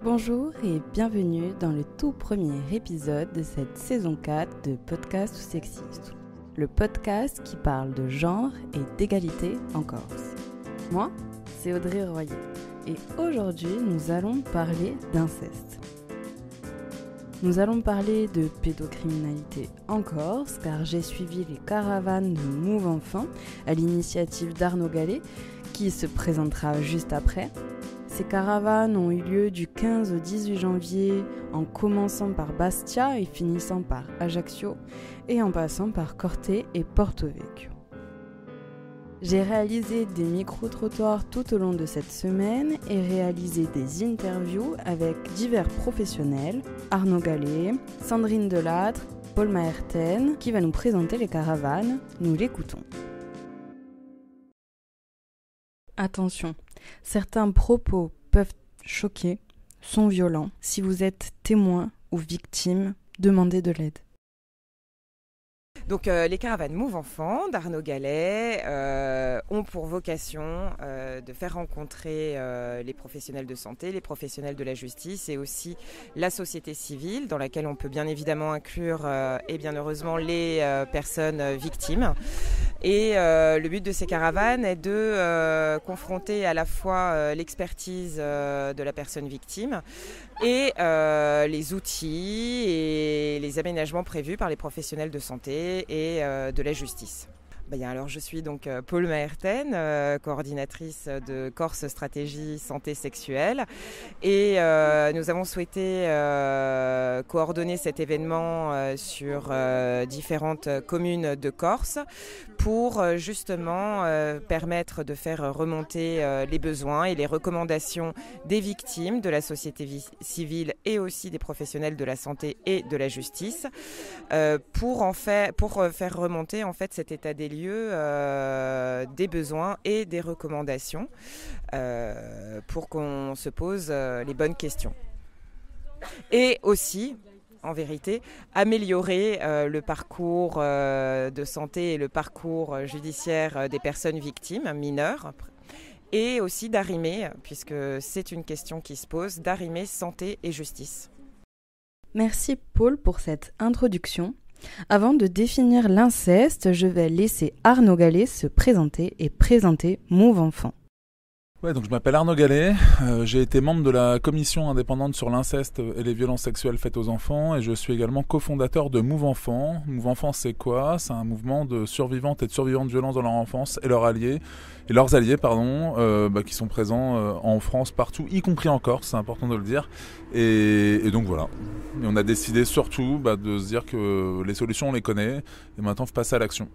Bonjour et bienvenue dans le tout premier épisode de cette saison 4 de Podcast Sexiste, le podcast qui parle de genre et d'égalité en Corse. Moi, c'est Audrey Royer et aujourd'hui nous allons parler d'inceste. Nous allons parler de pédocriminalité en Corse car j'ai suivi les caravanes de Move Enfants à l'initiative d'Arnaud Gallet qui se présentera juste après. Ces caravanes ont eu lieu du 15 au 18 janvier en commençant par Bastia et finissant par Ajaccio et en passant par Corte et Porto Vecchio. J'ai réalisé des micro-trottoirs tout au long de cette semaine et réalisé des interviews avec divers professionnels, Arnaud Gallet, Sandrine Delattre, Paul Maerten, qui va nous présenter les caravanes. Nous l'écoutons. Attention, certains propos peuvent choquer, sont violents. Si vous êtes témoin ou victime, demandez de l'aide. Donc les caravanes Move Enfants d'Arnaud Gallet ont pour vocation de faire rencontrer les professionnels de santé, les professionnels de la justice et aussi la société civile dans laquelle on peut bien évidemment inclure et bien heureusement les personnes victimes. Et le but de ces caravanes est de confronter à la fois l'expertise de la personne victime et les outils et les aménagements prévus par les professionnels de santé et de la justice. Alors, je suis donc Paul Maerten, coordinatrice de Corse Stratégie Santé Sexuelle et nous avons souhaité coordonner cet événement sur différentes communes de Corse pour justement permettre de faire remonter les besoins et les recommandations des victimes, de la société civile et aussi des professionnels de la santé et de la justice pour faire remonter en fait cet état des lieux des besoins et des recommandations pour qu'on se pose les bonnes questions. Et aussi, en vérité, améliorer le parcours de santé et le parcours judiciaire des personnes victimes, mineures, et aussi d'arrimer, puisque c'est une question qui se pose, d'arrimer santé et justice. Merci Paul pour cette introduction. Avant de définir l'inceste, je vais laisser Arnaud Gallet se présenter et présenter Move Enfants. Donc je m'appelle Arnaud Gallet, j'ai été membre de la commission indépendante sur l'inceste et les violences sexuelles faites aux enfants et je suis également cofondateur de Move Enfants. Move Enfants c'est quoi ? C'est un mouvement de survivantes et de survivants de violences dans leur enfance et leurs alliés, qui sont présents en France partout, y compris en Corse, c'est important de le dire. Et donc voilà. Et on a décidé surtout de se dire que les solutions on les connaît et maintenant il faut passer à l'action.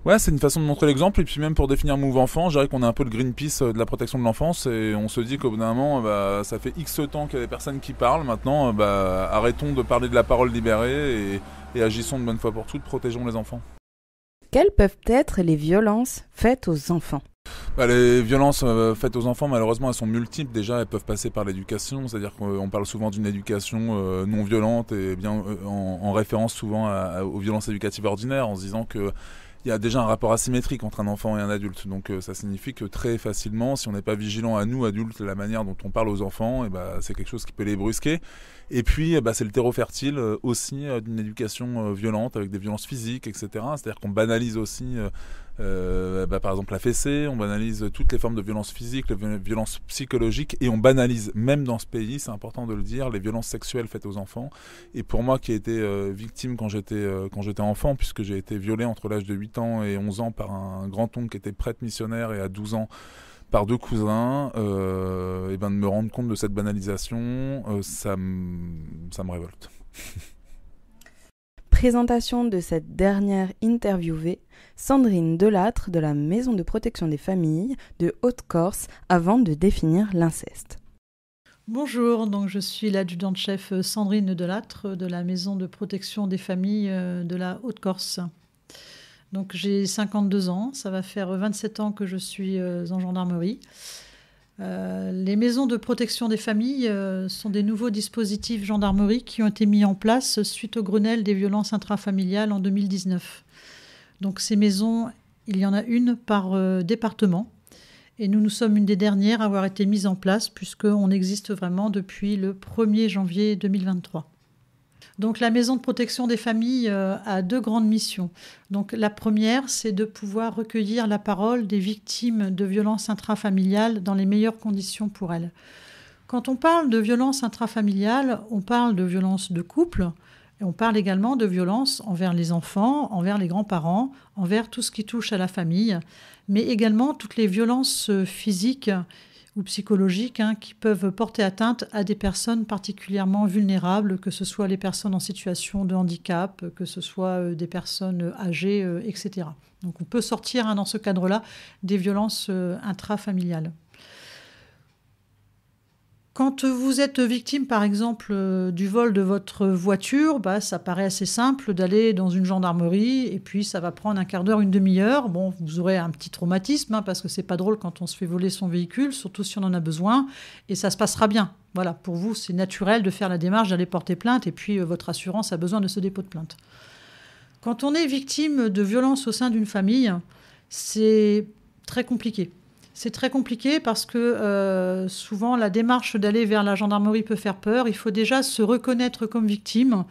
Ouais, c'est une façon de montrer l'exemple et puis même pour définir Move Enfant, je dirais qu'on est un peu le Greenpeace de la protection de l'enfance et on se dit qu'au bout d'un moment, ça fait X temps qu'il y a des personnes qui parlent. Maintenant, arrêtons de parler de la parole libérée et agissons de bonne fois pour toutes, protégeons les enfants. Quelles peuvent être les violences faites aux enfants ? Les violences faites aux enfants, malheureusement, elles sont multiples. Déjà, elles peuvent passer par l'éducation, c'est-à-dire qu'on parle souvent d'une éducation non violente et bien en référence souvent aux violences éducatives ordinaires, en se disant que il y a déjà un rapport asymétrique entre un enfant et un adulte, donc ça signifie que très facilement, si on n'est pas vigilant à nous, adultes, la manière dont on parle aux enfants, c'est quelque chose qui peut les brusquer. Et puis, c'est le terreau fertile aussi d'une éducation violente, avec des violences physiques, etc. C'est-à-dire qu'on banalise aussi, par exemple, la fessée, on banalise toutes les formes de violences physiques, les violences psychologiques, et on banalise, même dans ce pays, c'est important de le dire, les violences sexuelles faites aux enfants. Et pour moi, qui ai été victime quand j'étais enfant, puisque j'ai été violé entre l'âge de 8 ans et 11 ans par un grand-oncle qui était prêtre missionnaire et à 12 ans par 2 cousins, de me rendre compte de cette banalisation, ça me révolte. Présentation de cette dernière interviewée, Sandrine Delattre de la Maison de protection des familles de Haute-Corse, avant de définir l'inceste. Bonjour, donc je suis l'adjudante-chef Sandrine Delattre de la Maison de protection des familles de la Haute-Corse. Donc j'ai 52 ans, ça va faire 27 ans que je suis en gendarmerie. Les maisons de protection des familles sont des nouveaux dispositifs gendarmerie qui ont été mis en place suite au Grenelle des violences intrafamiliales en 2019. Donc ces maisons, il y en a une par département Et nous sommes une des dernières à avoir été mise en place puisqu'on existe vraiment depuis le 1er janvier 2023. Donc la maison de protection des familles a 2 grandes missions. Donc la première, c'est de pouvoir recueillir la parole des victimes de violences intrafamiliales dans les meilleures conditions pour elles. Quand on parle de violences intrafamiliales, on parle de violences de couple, et on parle également de violences envers les enfants, envers les grands-parents, envers tout ce qui touche à la famille, mais également toutes les violences physiques ou psychologiques qui peuvent porter atteinte à des personnes particulièrement vulnérables, que ce soit les personnes en situation de handicap, que ce soit des personnes âgées, etc. Donc on peut sortir dans ce cadre-là des violences intrafamiliales. Quand vous êtes victime, par exemple, du vol de votre voiture, ça paraît assez simple d'aller dans une gendarmerie et puis ça va prendre un quart d'heure, une demi-heure. Bon, vous aurez un petit traumatisme parce que c'est pas drôle quand on se fait voler son véhicule, surtout si on en a besoin, et ça se passera bien. Voilà, pour vous, c'est naturel de faire la démarche d'aller porter plainte et puis votre assurance a besoin de ce dépôt de plainte. Quand on est victime de violences au sein d'une famille, c'est très compliqué. C'est très compliqué parce que souvent la démarche d'aller vers la gendarmerie peut faire peur. Il faut déjà se reconnaître comme victime.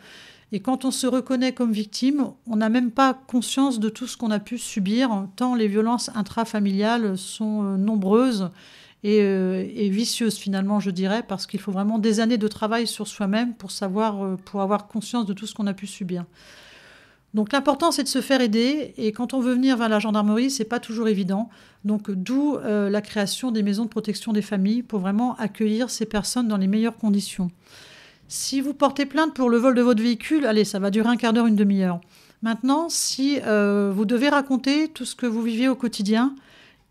Et quand on se reconnaît comme victime, on n'a même pas conscience de tout ce qu'on a pu subir, tant les violences intrafamiliales sont nombreuses et vicieuses finalement, je dirais, parce qu'il faut vraiment des années de travail sur soi-même pour avoir conscience de tout ce qu'on a pu subir. Donc l'important, c'est de se faire aider. Et quand on veut venir vers la gendarmerie, c'est pas toujours évident. Donc d'où la création des maisons de protection des familles pour vraiment accueillir ces personnes dans les meilleures conditions. Si vous portez plainte pour le vol de votre véhicule, allez, ça va durer un quart d'heure, une demi-heure. Maintenant, si vous devez raconter tout ce que vous vivez au quotidien,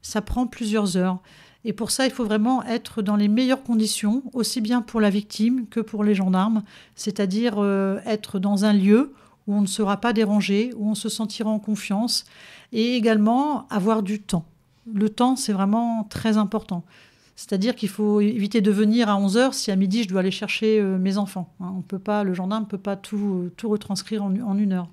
ça prend plusieurs heures. Et pour ça, il faut vraiment être dans les meilleures conditions, aussi bien pour la victime que pour les gendarmes, c'est-à-dire être dans un lieu où on ne sera pas dérangé, où on se sentira en confiance, et également avoir du temps. Le temps, c'est vraiment très important. C'est-à-dire qu'il faut éviter de venir à 11h si à midi je dois aller chercher mes enfants. Le gendarme ne peut pas tout retranscrire en 1 heure.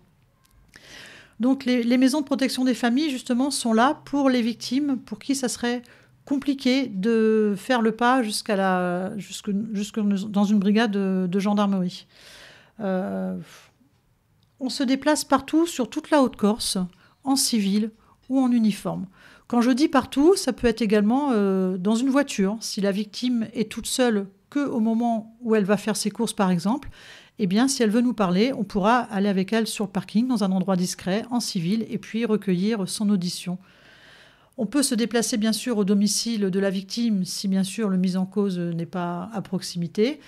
Donc les maisons de protection des familles, justement, sont là pour les victimes, pour qui ça serait compliqué de faire le pas jusque dans une brigade de gendarmerie. On se déplace partout sur toute la Haute-Corse, en civil ou en uniforme. Quand je dis partout, ça peut être également dans une voiture. Si la victime est toute seule qu'au moment où elle va faire ses courses, par exemple, eh bien, si elle veut nous parler, on pourra aller avec elle sur le parking, dans un endroit discret, en civil, et puis recueillir son audition. On peut se déplacer, bien sûr, au domicile de la victime, si, bien sûr, le mis en cause n'est pas à proximité.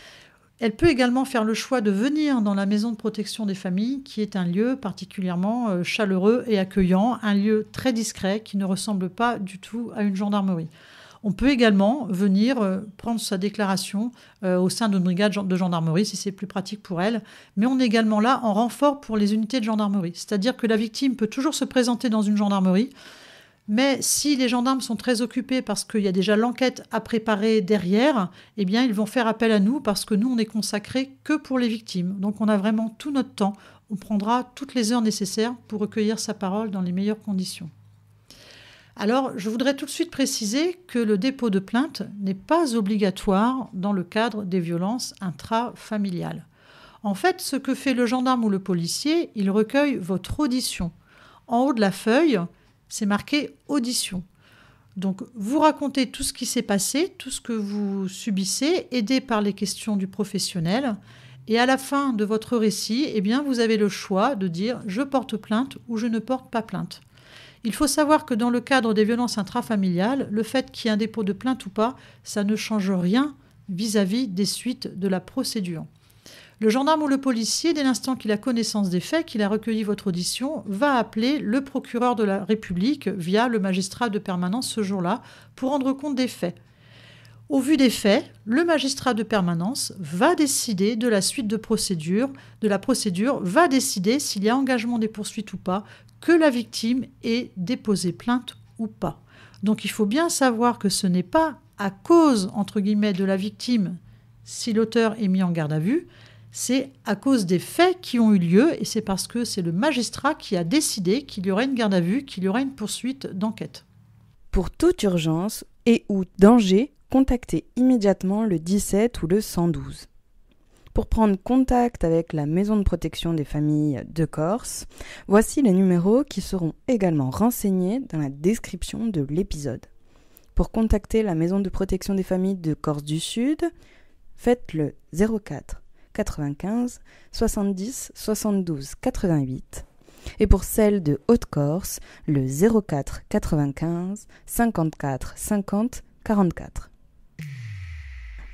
Elle peut également faire le choix de venir dans la maison de protection des familles, qui est un lieu particulièrement chaleureux et accueillant, un lieu très discret qui ne ressemble pas du tout à une gendarmerie. On peut également venir prendre sa déclaration au sein d'une brigade de gendarmerie, si c'est plus pratique pour elle. Mais on est également là en renfort pour les unités de gendarmerie. C'est-à-dire que la victime peut toujours se présenter dans une gendarmerie, mais si les gendarmes sont très occupés parce qu'il y a déjà l'enquête à préparer derrière, eh bien, ils vont faire appel à nous parce que nous, on n'est consacrés que pour les victimes. Donc, on a vraiment tout notre temps. On prendra toutes les heures nécessaires pour recueillir sa parole dans les meilleures conditions. Alors, je voudrais tout de suite préciser que le dépôt de plainte n'est pas obligatoire dans le cadre des violences intrafamiliales. En fait, ce que fait le gendarme ou le policier, il recueille votre audition. En haut de la feuille, c'est marqué « audition ». Donc, vous racontez tout ce qui s'est passé, tout ce que vous subissez, aidé par les questions du professionnel. Et à la fin de votre récit, eh bien, vous avez le choix de dire « je porte plainte » ou « je ne porte pas plainte ». Il faut savoir que dans le cadre des violences intrafamiliales, le fait qu'il y ait un dépôt de plainte ou pas, ça ne change rien vis-à-vis des suites de la procédure. Le gendarme ou le policier, dès l'instant qu'il a connaissance des faits, qu'il a recueilli votre audition, va appeler le procureur de la République via le magistrat de permanence ce jour-là pour rendre compte des faits. Au vu des faits, le magistrat de permanence va décider de la suite de la procédure, va décider s'il y a engagement des poursuites ou pas, que la victime ait déposé plainte ou pas. Donc il faut bien savoir que ce n'est pas à cause, entre guillemets, de la victime si l'auteur est mis en garde à vue, c'est à cause des faits qui ont eu lieu et c'est parce que c'est le magistrat qui a décidé qu'il y aurait une garde à vue, qu'il y aurait une poursuite d'enquête. Pour toute urgence et ou danger, contactez immédiatement le 17 ou le 112. Pour prendre contact avec la Maison de protection des familles de Corse, voici les numéros qui seront également renseignés dans la description de l'épisode. Pour contacter la Maison de protection des familles de Corse du Sud, faites le 04 95 70 72 88 et pour celle de Haute-Corse, le 04 95 54 50 44.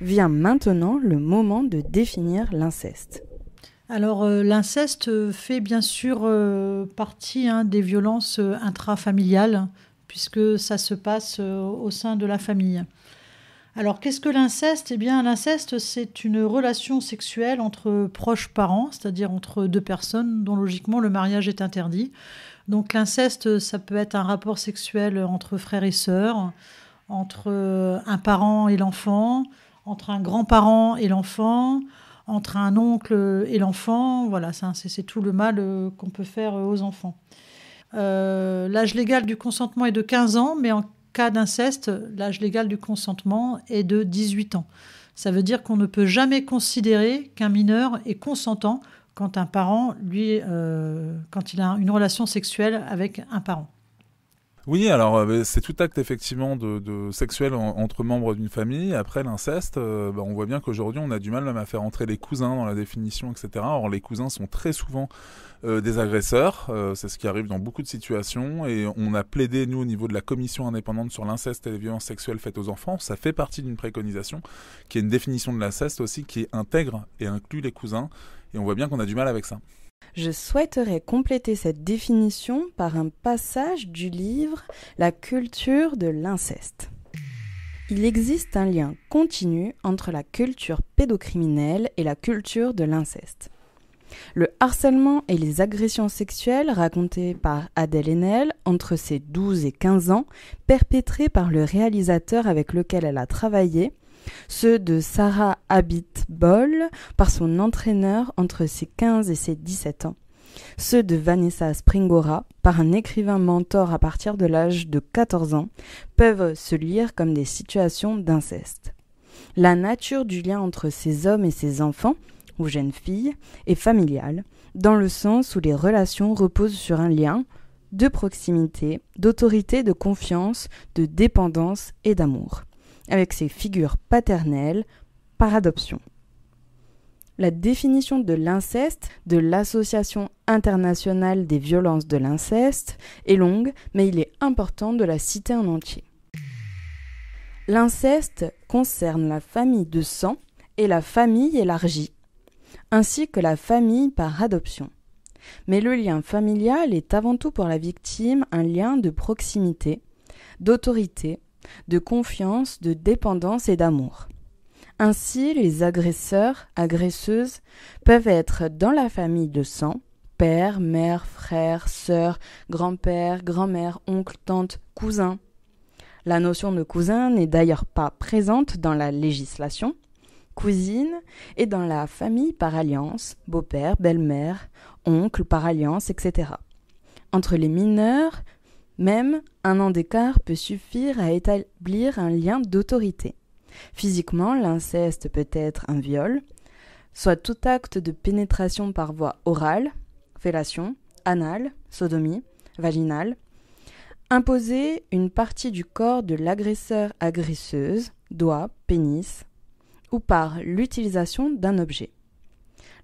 Vient maintenant le moment de définir l'inceste. Alors l'inceste fait bien sûr partie des violences intrafamiliales, puisque ça se passe au sein de la famille. Alors qu'est-ce que l'inceste ? Eh bien l'inceste, c'est une relation sexuelle entre proches parents, c'est-à-dire entre deux personnes dont logiquement le mariage est interdit. Donc l'inceste, ça peut être un rapport sexuel entre frères et sœurs, entre un parent et l'enfant, entre un grand-parent et l'enfant, entre un oncle et l'enfant. Voilà, c'est tout le mal qu'on peut faire aux enfants. L'âge légal du consentement est de 15 ans, mais en cas d'inceste, l'âge légal du consentement est de 18 ans. Ça veut dire qu'on ne peut jamais considérer qu'un mineur est consentant quand un parent, quand il a une relation sexuelle avec un parent. Oui, alors c'est tout acte effectivement de sexuel entre membres d'une famille. Après l'inceste, on voit bien qu'aujourd'hui on a du mal même à faire entrer les cousins dans la définition, etc. Or les cousins sont très souvent des agresseurs, c'est ce qui arrive dans beaucoup de situations, et on a plaidé nous au niveau de la commission indépendante sur l'inceste et les violences sexuelles faites aux enfants. Ça fait partie d'une préconisation qui est une définition de l'inceste aussi qui intègre et inclut les cousins, et on voit bien qu'on a du mal avec ça. Je souhaiterais compléter cette définition par un passage du livre « La culture de l'inceste ». Il existe un lien continu entre la culture pédocriminelle et la culture de l'inceste. Le harcèlement et les agressions sexuelles racontées par Adèle Haenel entre ses 12 et 15 ans, perpétrées par le réalisateur avec lequel elle a travaillé, ceux de Sarah Abitbol par son entraîneur entre ses 15 et ses 17 ans, ceux de Vanessa Springora par un écrivain mentor à partir de l'âge de 14 ans, peuvent se lire comme des situations d'inceste. La nature du lien entre ces hommes et ces enfants, ou jeunes filles, est familiale, dans le sens où les relations reposent sur un lien de proximité, d'autorité, de confiance, de dépendance et d'amour, avec ses figures paternelles par adoption. La définition de l'inceste de l'Association internationale des violences de l'inceste est longue, mais il est important de la citer en entier. L'inceste concerne la famille de sang et la famille élargie, ainsi que la famille par adoption. Mais le lien familial est avant tout pour la victime un lien de proximité, d'autorité, de confiance, de dépendance et d'amour. Ainsi, les agresseurs, agresseuses peuvent être dans la famille de sang, père, mère, frère, sœur, grand-père, grand-mère, oncle, tante, cousin. La notion de cousin n'est d'ailleurs pas présente dans la législation. Cousine est dans la famille par alliance, beau-père, belle-mère, oncle par alliance, etc. Entre les mineurs, même un an d'écart peut suffire à établir un lien d'autorité. Physiquement, l'inceste peut être un viol, soit tout acte de pénétration par voie orale, fellation, anale, sodomie, vaginale, imposer une partie du corps de l'agresseur-agresseuse, doigt, pénis, ou par l'utilisation d'un objet.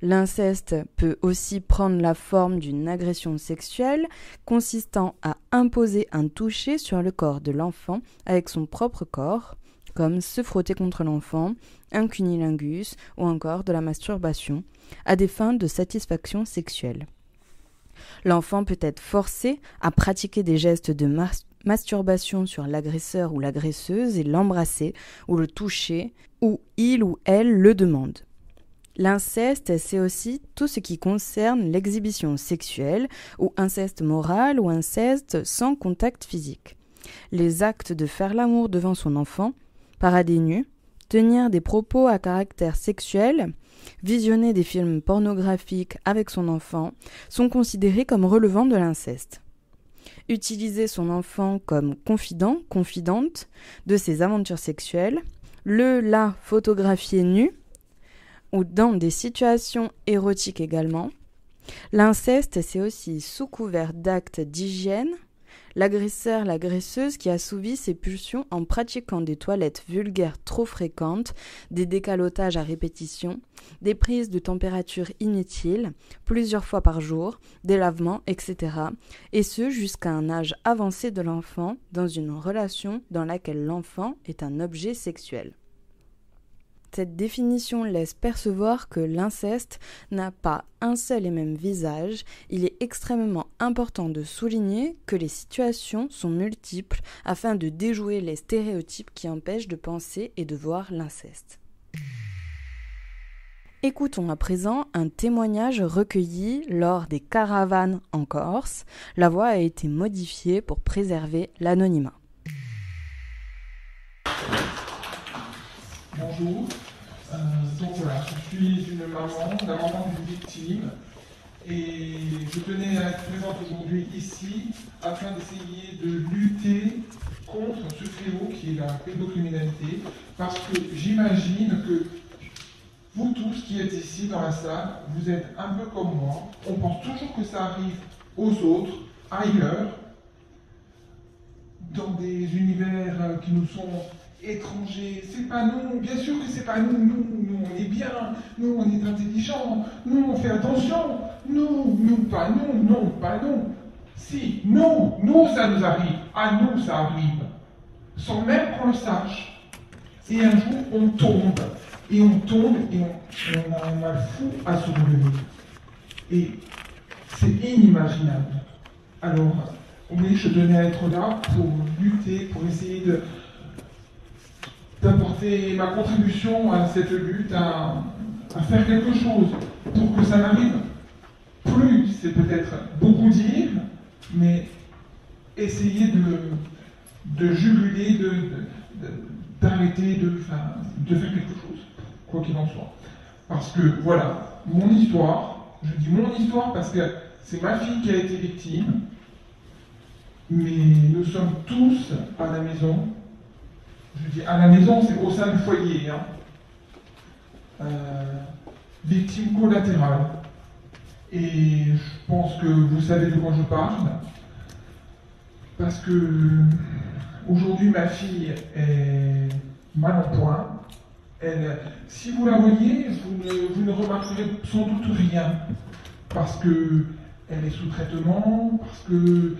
L'inceste peut aussi prendre la forme d'une agression sexuelle consistant à imposer un toucher sur le corps de l'enfant avec son propre corps, comme se frotter contre l'enfant, un cunnilingus ou encore de la masturbation, à des fins de satisfaction sexuelle. L'enfant peut être forcé à pratiquer des gestes de masturbation sur l'agresseur ou l'agresseuse et l'embrasser ou le toucher, où il ou elle le demande. L'inceste, c'est aussi tout ce qui concerne l'exhibition sexuelle, ou inceste moral, ou inceste sans contact physique. Les actes de faire l'amour devant son enfant, parader nu, tenir des propos à caractère sexuel, visionner des films pornographiques avec son enfant, sont considérés comme relevant de l'inceste. Utiliser son enfant comme confident, confidente de ses aventures sexuelles, la photographier nu ou dans des situations érotiques également. L'inceste, c'est aussi sous couvert d'actes d'hygiène, l'agresseur, l'agresseuse qui assouvit ses pulsions en pratiquant des toilettes vulgaires trop fréquentes, des décalotages à répétition, des prises de température inutiles, plusieurs fois par jour, des lavements, etc. Et ce jusqu'à un âge avancé de l'enfant, dans une relation dans laquelle l'enfant est un objet sexuel. Cette définition laisse percevoir que l'inceste n'a pas un seul et même visage. Il est extrêmement important de souligner que les situations sont multiples afin de déjouer les stéréotypes qui empêchent de penser et de voir l'inceste. Écoutons à présent un témoignage recueilli lors des caravanes en Corse. La voix a été modifiée pour préserver l'anonymat. Bonjour, donc voilà, je suis une maman, la maman d'une victime, et je tenais à être présente aujourd'hui ici afin d'essayer de lutter contre ce fléau qui est la pédocriminalité, parce que j'imagine que vous tous qui êtes ici dans la salle, vous êtes un peu comme moi, on pense toujours que ça arrive aux autres, ailleurs, dans des univers qui nous sont étrangers. C'est pas nous, bien sûr que c'est pas nous, nous on est bien, nous on est intelligents, nous on fait attention, nous pas nous, non, pas nous. Si, nous ça nous arrive, à nous ça arrive, sans même qu'on le sache. Et un jour on tombe, et on a un mal fou à se relever. Et c'est inimaginable. Alors, oui, je tenais à être là pour lutter, pour essayer d'apporter ma contribution à cette lutte, à faire quelque chose pour que ça n'arrive plus. C'est peut-être beaucoup dire, mais essayer de juguler, d'arrêter, de faire quelque chose, quoi qu'il en soit. Parce que voilà, mon histoire, je dis mon histoire parce que c'est ma fille qui a été victime, mais nous sommes tous à la maison. Je dis à la maison, c'est au sein du foyer, victime collatérale. Et je pense que vous savez de quoi je parle, parce que aujourd'hui ma fille est mal en point. Si vous la voyez, vous ne remarquerez sans doute rien, parce que elle est sous traitement, parce que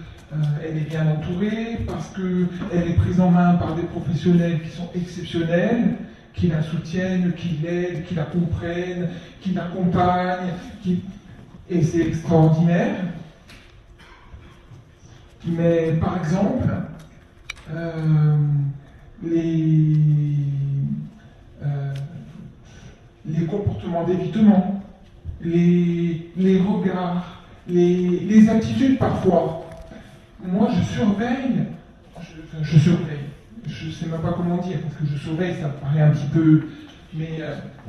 elle est bien entourée, parce qu'elle est prise en main par des professionnels qui sont exceptionnels, qui la soutiennent, qui l'aident, qui la comprennent, qui l'accompagnent, et c'est extraordinaire. Mais par exemple, les comportements d'évitement, les regards, les attitudes parfois. Moi, je surveille, je ne sais même pas comment dire, parce que je surveille, ça me paraît un petit peu, mais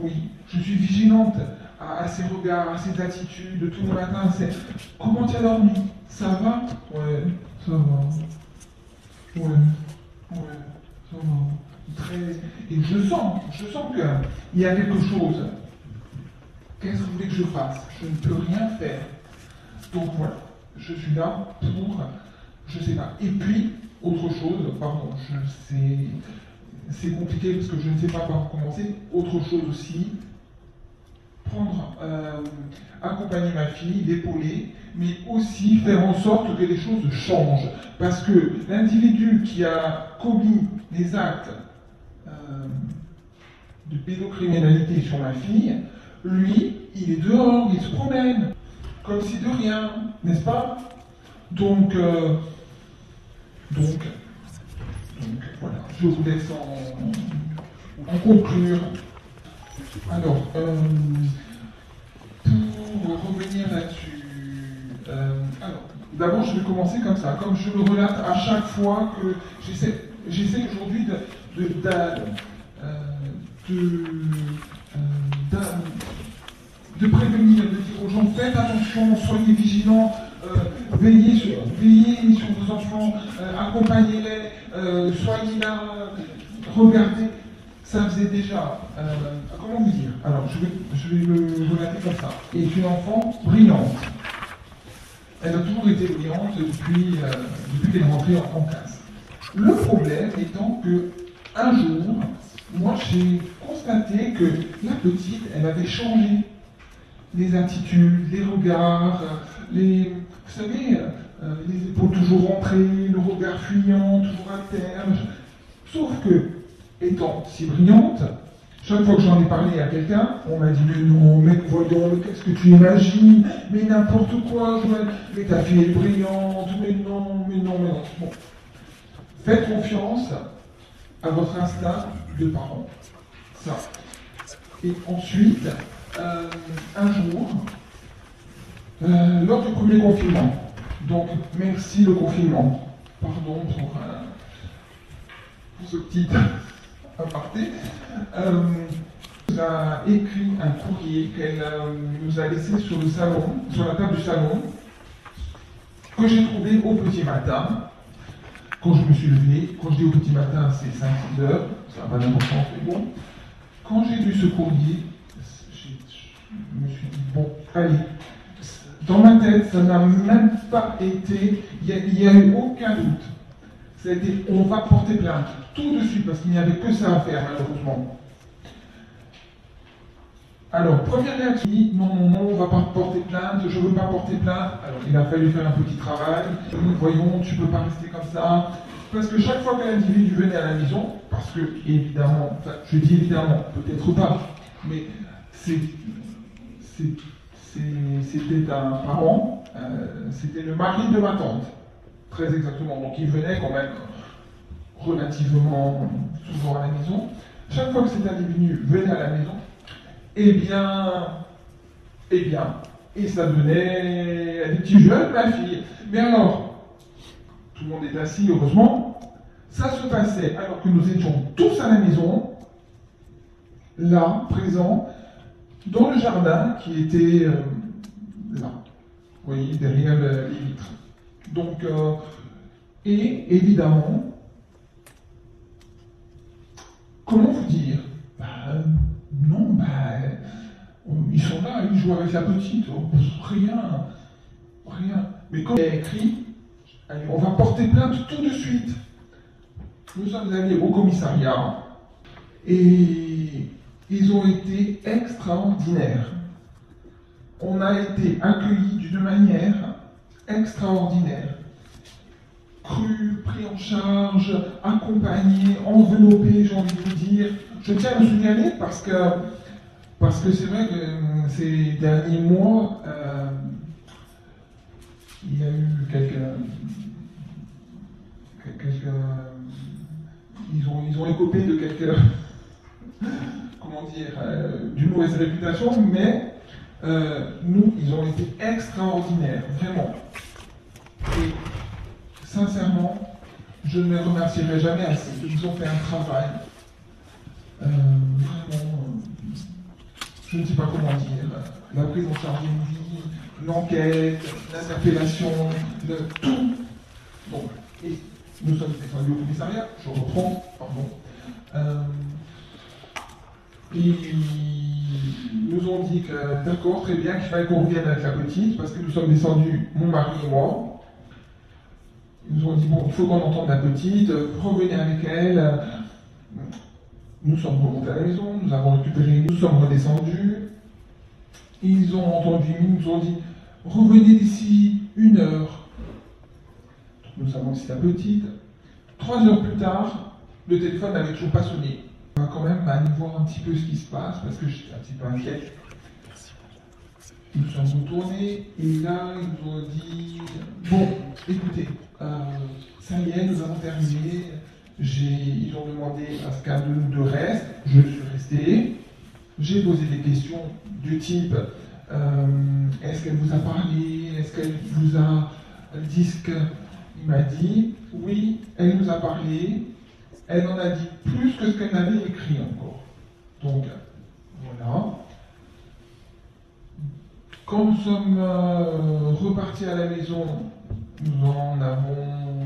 oui, je suis vigilante à ces regards, à ces attitudes, tout le matin, c'est « Comment tu as dormi? Ça va? » « Ouais, ça va. Ouais, ça va. » Et je sens qu'il y a quelque chose. Qu'est-ce que vous voulez que je fasse? Je ne peux rien faire. Donc voilà, je suis là pour... Je sais pas. Et puis, autre chose, pardon, c'est compliqué parce que je ne sais pas par où commencer. Autre chose aussi, accompagner ma fille, l'épauler, mais aussi faire en sorte que les choses changent. Parce que l'individu qui a commis les actes de pédocriminalité sur ma fille, lui, il est dehors, il se promène, comme si de rien, n'est-ce pas? Donc voilà, je vous laisse en conclure. Alors, pour revenir là-dessus, alors, d'abord je vais commencer comme ça, comme je le relate à chaque fois que j'essaie aujourd'hui de prévenir, de dire aux gens faites attention, soyez vigilants, veillez sur vos enfants, accompagnez-les, soignez là, regardez. Ça faisait déjà, comment vous dire? Alors, je vais le relater comme ça. Est une enfant brillante. Elle a toujours été brillante depuis qu'elle est rentrée en classe. Le problème étant que, un jour, moi j'ai constaté que la petite, elle avait changé les attitudes, les regards, vous savez, les épaules toujours rentrées, le regard fuyant, toujours à terre. Sauf que, étant si brillante, chaque fois que j'en ai parlé à quelqu'un, on m'a dit mais non, mais voyons, mais qu'est-ce que tu imagines, mais n'importe quoi, Joël, mais ta fille est brillante, mais non. Bon. Faites confiance à votre instinct de parent. Ça. Et ensuite, un jour, lors du premier confinement, donc merci le confinement, pardon pour ce petit aparté, nous a écrit un courrier qu'elle nous a laissé sur le salon, sur la table du salon, que j'ai trouvé au petit matin, quand je me suis levé. Quand je dis au petit matin, c'est 5-6 heures, ça n'a pas d'importance, mais bon. Quand j'ai lu ce courrier, je me suis dit, bon, allez, dans ma tête, ça n'a même pas été, il n'y a eu aucun doute. Ça a été, on va porter plainte tout de suite, parce qu'il n'y avait que ça à faire, malheureusement. Alors, première réaction, non, on ne va pas porter plainte, je ne veux pas porter plainte. Alors, il a fallu faire un petit travail. Voyons, tu ne peux pas rester comme ça. Parce que chaque fois qu'un individu venait à la maison, parce que, évidemment, enfin, je dis évidemment, peut-être pas, mais c'était un parent, c'était le mari de ma tante, très exactement. Donc, il venait quand même relativement souvent à la maison. Chaque fois que cet individu venait à la maison, eh bien, et ça donnait à des petits jeunes, ma fille. Mais alors, tout le monde est assis, heureusement, ça se passait alors que nous étions tous à la maison, là, présents, dans le jardin qui était là, vous voyez, derrière les vitres. Donc, et évidemment, comment vous dire? Non, ils sont là, ils jouent avec la petite, rien. Mais comme il a écrit, allez, on va porter plainte tout de suite. Nous sommes allés au commissariat et ils ont été extraordinaires. On a été accueillis d'une manière extraordinaire. Cru, pris en charge, accompagné, enveloppé, j'ai envie de vous dire. Je tiens à me signaler parce que c'est vrai que ces derniers mois, il y a eu ils ont écopé de quelques, comment dire, d'une mauvaise réputation, mais ils ont été extraordinaires, vraiment. Et sincèrement, je ne les remercierai jamais assez. Ils ont fait un travail vraiment, je ne sais pas comment dire, la prise en charge d'une vie, l'enquête, l'interpellation, tout. Bon, et nous sommes descendus au commissariat, je reprends, pardon. Ils nous ont dit que, d'accord, très bien, qu'il fallait qu'on revienne avec la petite, parce que nous sommes descendus, mon mari et moi. Ils nous ont dit, bon, il faut qu'on entende la petite, revenez avec elle. Nous sommes remontés à la maison, nous avons récupéré, nous sommes redescendus. Ils ont entendu, ils nous ont dit, revenez d'ici 1 heure. Nous savons que c'est la petite. 3 heures plus tard, le téléphone n'avait toujours pas sonné. On va quand même aller voir un petit peu ce qui se passe, parce que j'étais un petit peu inquiet. Nous sommes retournés, et là, ils nous ont dit, bon, écoutez, ça y est, nous avons terminé. Ils ont demandé à ce qu'un de nous deux reste, je suis resté. J'ai posé des questions du type, est-ce qu'elle vous a parlé? Est-ce qu'elle vous a dit ce qu'il m'a dit? Oui, elle nous a parlé. Elle en a dit plus que ce qu'elle n'avait écrit encore. Donc, voilà. Quand nous sommes repartis à la maison, Nous en avons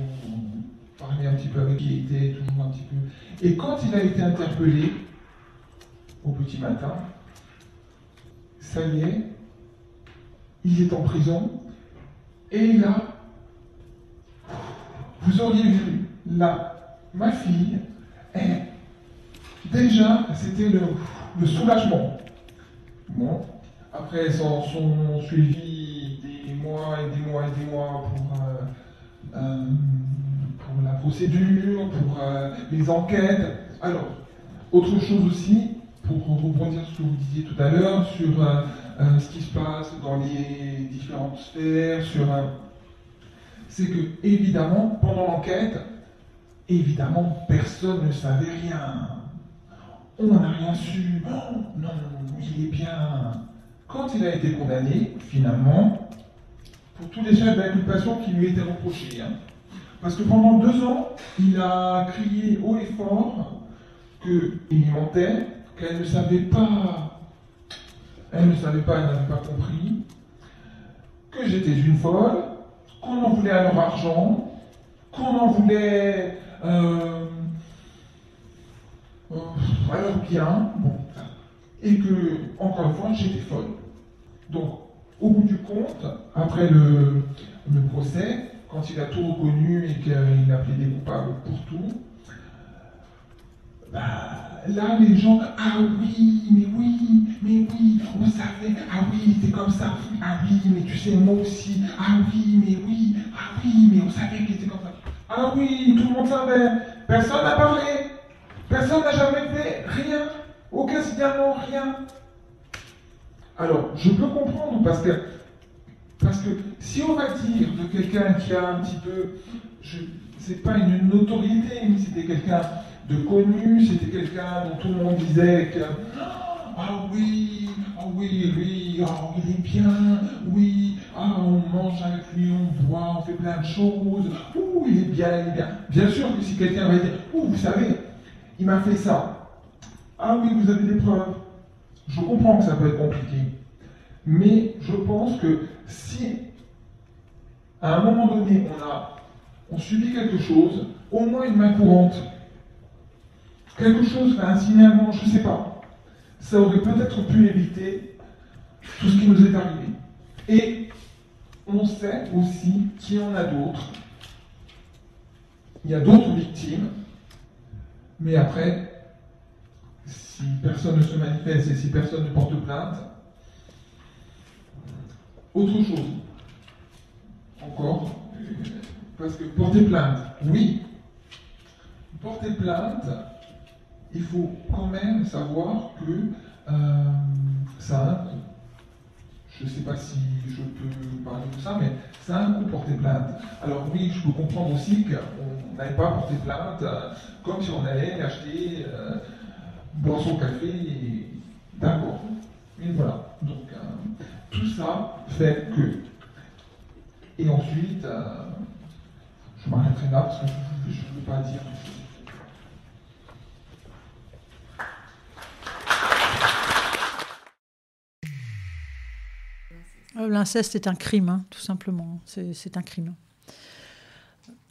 parlé un petit peu avec qui était toujours un petit peu. Et quand il a été interpellé au petit matin, ça y est, il est en prison. Et là, vous auriez vu là, ma fille, déjà, c'était le soulagement. Bon, après, s'en sont suivis des mois et des mois et des mois pour la procédure, pour les enquêtes. Alors, autre chose aussi, pour rebondir sur ce que vous disiez tout à l'heure, sur ce qui se passe dans les différentes sphères, c'est que, évidemment, pendant l'enquête, évidemment, personne ne savait rien. On n'a rien su. Oh, non, il est bien. Quand il a été condamné, finalement, pour tous les chefs d'inculpation qui lui étaient reprochés, parce que pendant 2 ans, il a crié haut et fort qu'il mentait, qu'elle ne savait pas, elle n'avait pas compris, que j'étais une folle, qu'on en voulait à leur argent, qu'on en voulait à leur bien, bon, et que, encore une fois, j'étais folle. Donc, au bout du compte, après le procès, quand il a tout reconnu et qu'il a plaidé coupable pour tout, là, les gens, ah oui, on savait, ah oui, c'est comme ça, ah oui, mais tu sais, moi aussi, ah oui, mais on savait qu'il était comme ça. Ah oui, tout le monde savait, personne n'a parlé, personne n'a jamais fait rien, aucun signalement, rien. Alors, je peux comprendre, parce que si on va dire de quelqu'un qui a un petit peu, c'est pas une notoriété, mais c'était quelqu'un de connu, c'était quelqu'un dont tout le monde disait que ah oui, lui, oh, il est bien, oui, on mange avec lui, on boit, on fait plein de choses, ouh, il est bien. Bien sûr que si quelqu'un va dire, ouh, vous savez, il m'a fait ça. Ah oui, vous avez des preuves. Je comprends que ça peut être compliqué. Mais je pense que si, à un moment donné, on subit quelque chose, au moins une main courante, quelque chose, un signalement, je ne sais pas, ça aurait peut-être pu éviter tout ce qui nous est arrivé. Et on sait aussi qu'il y en a d'autres. Il y a d'autres victimes, mais après, si personne ne se manifeste et si personne ne porte plainte, autre chose, encore, parce que porter plainte, oui, porter plainte, il faut quand même savoir que ça a un coût. Je ne sais pas si je peux parler de ça, mais ça a un coût porter plainte. Alors oui, je peux comprendre aussi qu'on n'allait pas porter plainte comme si on allait acheter boire son café, et d'accord. Et voilà. Donc tout ça fait que. Et ensuite, je m'arrêterai là parce que je ne veux pas dire tout ça. L'inceste est un crime, tout simplement. C'est un crime.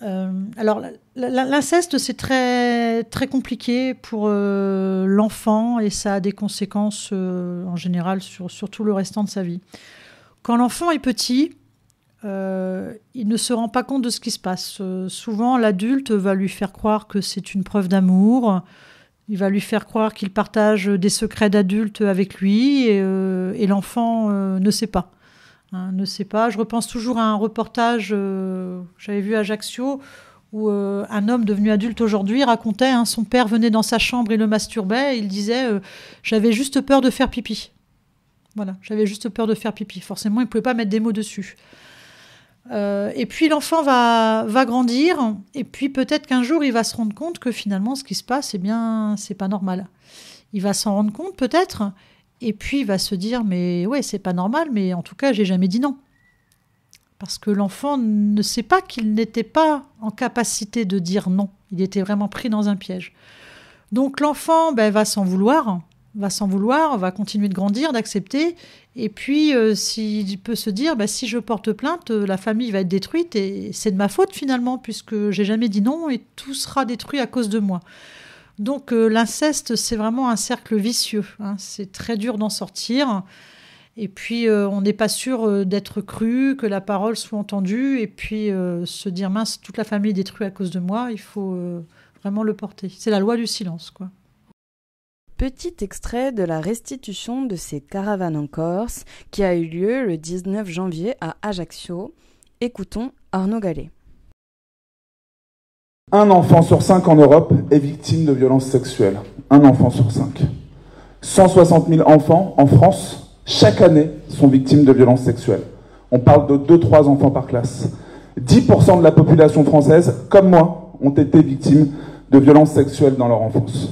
Alors, l'inceste, c'est très, très compliqué pour l'enfant et ça a des conséquences en général sur tout le restant de sa vie. Quand l'enfant est petit, il ne se rend pas compte de ce qui se passe. Souvent, l'adulte va lui faire croire que c'est une preuve d'amour. Il va lui faire croire qu'il partage des secrets d'adulte avec lui et l'enfant ne sait pas. Ne sait pas. Je repense toujours à un reportage que j'avais vu à Ajaccio où un homme devenu adulte aujourd'hui racontait son père venait dans sa chambre et le masturbait et il disait j'avais juste peur de faire pipi. Voilà, j'avais juste peur de faire pipi. Forcément, il ne pouvait pas mettre des mots dessus. Et puis l'enfant va grandir et puis peut-être qu'un jour il va se rendre compte que finalement ce qui se passe, c'est pas normal. Il va s'en rendre compte peut-être. Et puis, il va se dire, mais ouais, c'est pas normal, mais en tout cas, j'ai jamais dit non. Parce que l'enfant ne sait pas qu'il n'était pas en capacité de dire non. Il était vraiment pris dans un piège. Donc, l'enfant va s'en vouloir. va s'en vouloir, va continuer de grandir, d'accepter. Et puis, s'il peut se dire, si je porte plainte, la famille va être détruite et c'est de ma faute finalement, puisque j'ai jamais dit non et tout sera détruit à cause de moi. Donc, l'inceste, c'est vraiment un cercle vicieux. Hein. C'est très dur d'en sortir. Et puis, on n'est pas sûr d'être cru, que la parole soit entendue. Et puis, se dire, mince, toute la famille est détruite à cause de moi, il faut vraiment le porter. C'est la loi du silence, quoi. Petit extrait de la restitution de ces caravanes en Corse qui a eu lieu le 19 janvier à Ajaccio. Écoutons Arnaud Gallet. Un enfant sur 5 en Europe est victime de violences sexuelles. Un enfant sur 5. 160 000 enfants en France, chaque année, sont victimes de violences sexuelles. On parle de 2-3 enfants par classe. 10% de la population française, comme moi, ont été victimes de violences sexuelles dans leur enfance.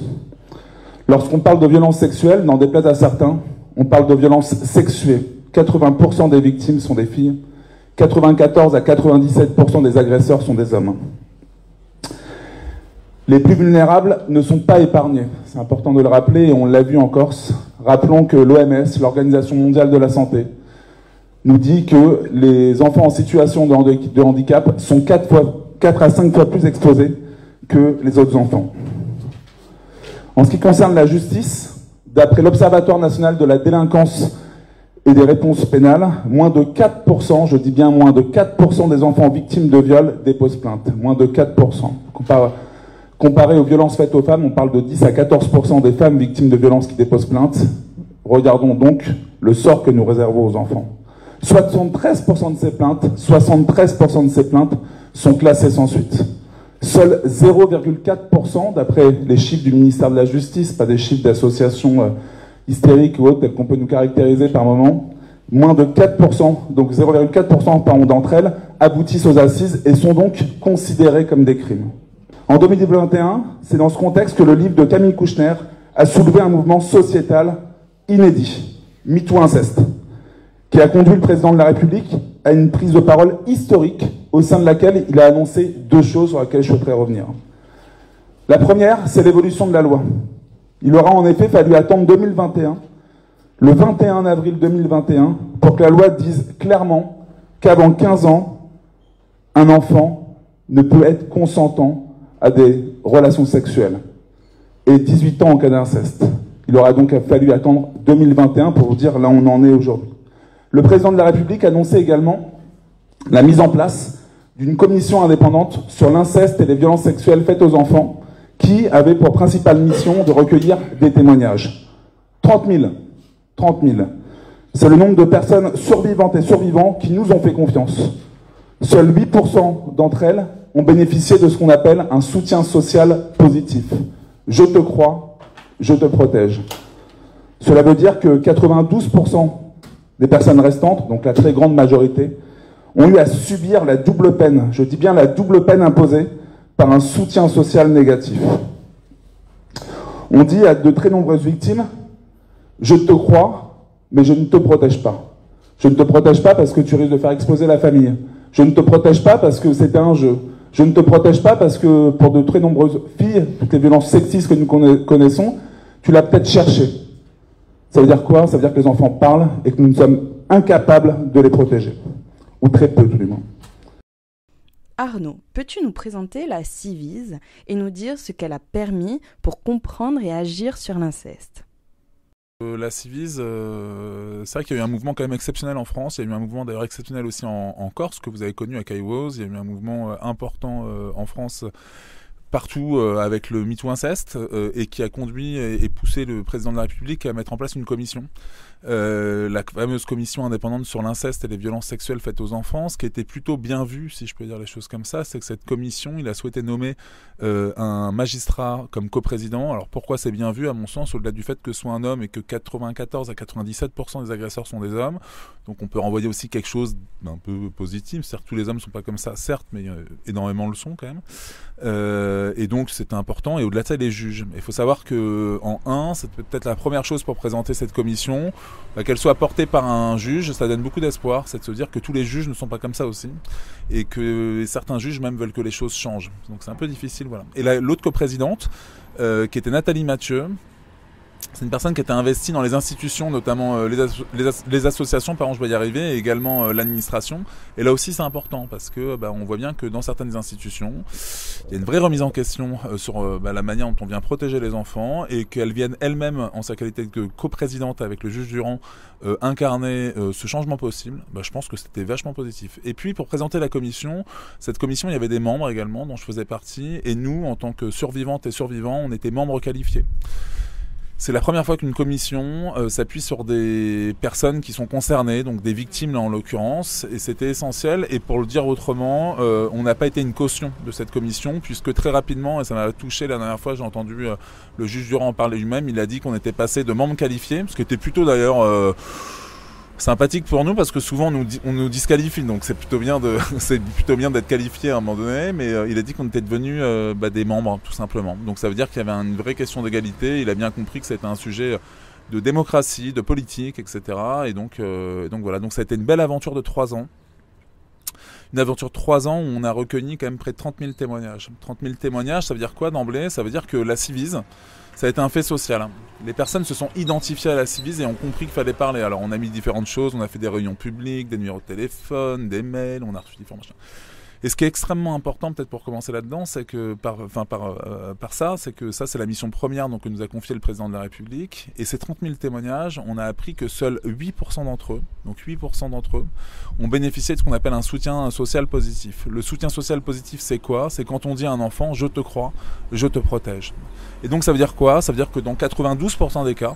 Lorsqu'on parle de violences sexuelles, n'en déplaise à certains, on parle de violences sexuées. 80% des victimes sont des filles. 94 à 97% des agresseurs sont des hommes. Les plus vulnérables ne sont pas épargnés. C'est important de le rappeler et on l'a vu en Corse. Rappelons que l'OMS, l'Organisation mondiale de la santé, nous dit que les enfants en situation de handicap sont 4 à 5 fois plus exposés que les autres enfants. En ce qui concerne la justice, d'après l'Observatoire national de la délinquance et des réponses pénales, moins de 4%, je dis bien moins de 4% des enfants victimes de viol déposent plainte. Moins de 4%. Comparé aux violences faites aux femmes, on parle de 10 à 14% des femmes victimes de violences qui déposent plainte. Regardons donc le sort que nous réservons aux enfants. 73% de ces plaintes sont classées sans suite. Seuls 0,4%, d'après les chiffres du ministère de la Justice, pas des chiffres d'associations hystériques ou autres tels qu'on peut nous caractériser par moment, moins de 4%, donc 0,4% d'entre elles, aboutissent aux assises et sont donc considérées comme des crimes. En 2021, c'est dans ce contexte que le livre de Camille Kouchner a soulevé un mouvement sociétal inédit, MeToo Inceste, qui a conduit le président de la République à une prise de parole historique au sein de laquelle il a annoncé 2 choses sur lesquelles je souhaiterais revenir. La première, c'est l'évolution de la loi. Il aura en effet fallu attendre 2021, le 21 avril 2021, pour que la loi dise clairement qu'avant 15 ans, un enfant ne peut être consentant à des relations sexuelles, et 18 ans en cas d'inceste. Il aura donc fallu attendre 2021 pour vous dire là où on en est aujourd'hui. Le président de la République a annoncé également la mise en place d'une commission indépendante sur l'inceste et les violences sexuelles faites aux enfants, qui avait pour principale mission de recueillir des témoignages. 30 000. C'est le nombre de personnes survivantes et survivants qui nous ont fait confiance. Seuls 8% d'entre elles ont bénéficié de ce qu'on appelle un soutien social positif. Je te crois, je te protège. Cela veut dire que 92% des personnes restantes, donc la très grande majorité, ont eu à subir la double peine, je dis bien la double peine imposée par un soutien social négatif. On dit à de très nombreuses victimes, je te crois, mais je ne te protège pas. Je ne te protège pas parce que tu risques de faire exploser la famille. Je ne te protège pas parce que c'était un jeu. Je ne te protège pas parce que pour de très nombreuses filles, toutes les violences sexistes que nous connaissons, tu l'as peut-être cherché. Ça veut dire quoi? Ça veut dire que les enfants parlent et que nous sommes incapables de les protéger. Ou très peu, tout du moins. Arnaud, peux-tu nous présenter la Civise et nous dire ce qu'elle a permis pour comprendre et agir sur l'inceste? La Civise, c'est vrai qu'il y a eu un mouvement quand même exceptionnel en France. Il y a eu un mouvement d'ailleurs exceptionnel aussi en Corse, que vous avez connu à Caillouaz. Il y a eu un mouvement important en France partout avec le MeToo Inceste et qui a conduit et poussé le président de la République à mettre en place une commission. La fameuse commission indépendante sur l'inceste et les violences sexuelles faites aux enfants. Ce qui était plutôt bien vu, si je peux dire les choses comme ça, c'est que cette commission, il a souhaité nommer un magistrat comme coprésident. Alors pourquoi c'est bien vu, à mon sens, au-delà du fait que ce soit un homme et que 94 à 97% des agresseurs sont des hommes. Donc on peut renvoyer aussi quelque chose d'un peu positif. Certes, tous les hommes ne sont pas comme ça, certes, mais énormément le sont quand même. Et donc c'était important. Et au-delà de ça, les juges. Il faut savoir qu'en c'est peut-être la première chose pour présenter cette commission, qu'elle soit portée par un juge, ça donne beaucoup d'espoir. C'est de se dire que tous les juges ne sont pas comme ça aussi. Et que certains juges même veulent que les choses changent. Donc c'est un peu difficile, voilà. Et l'autre coprésidente, qui était Nathalie Mathieu, C'est une personne qui était investie dans les institutions, notamment les associations, je vais y arriver, et également l'administration. Et là aussi, c'est important parce que on voit bien que dans certaines institutions, il y a une vraie remise en question sur la manière dont on vient protéger les enfants et qu'elles viennent elles-mêmes, en sa qualité de coprésidente avec le juge Durand, incarner ce changement possible. Je pense que c'était vachement positif. Et puis, pour présenter la commission, cette commission, il y avait des membres également dont je faisais partie. Et nous, en tant que survivantes et survivants, on était membres qualifiés. C'est la première fois qu'une commission s'appuie sur des personnes qui sont concernées, donc des victimes là en l'occurrence, et c'était essentiel. Et pour le dire autrement, on n'a pas été une caution de cette commission, puisque très rapidement, et ça m'a touché la dernière fois, j'ai entendu le juge Durand en parler lui-même, il a dit qu'on était passé de membres qualifiés, ce qui était plutôt d'ailleurs sympathique pour nous, parce que souvent on nous disqualifie, donc c'est plutôt bien d'être qualifié à un moment donné, mais il a dit qu'on était devenus des membres tout simplement. Donc ça veut dire qu'il y avait une vraie question d'égalité. Il a bien compris que c'était un sujet de démocratie, de politique, etc. Et donc voilà, donc ça a été une belle aventure de 3 ans. Une aventure de 3 ans où on a recueilli quand même près de 30 000 témoignages. 30 000 témoignages, ça veut dire quoi d'emblée? Ça veut dire que la Civise, ça a été un fait social. Les personnes se sont identifiées à la Civise et ont compris qu'il fallait parler. Alors on a mis différentes choses, on a fait des réunions publiques, des numéros de téléphone, des mails, on a reçu différentes choses. Et ce qui est extrêmement important, peut-être pour commencer là-dedans, c'est que c'est que ça, c'est la mission première donc, que nous a confiée le président de la République. Et ces 30 000 témoignages, on a appris que seuls 8% d'entre eux, ont bénéficié de ce qu'on appelle un soutien social positif. Le soutien social positif, c'est quoi? C'est quand on dit à un enfant, je te crois, je te protège. Et donc ça veut dire quoi? Ça veut dire que dans 92% des cas,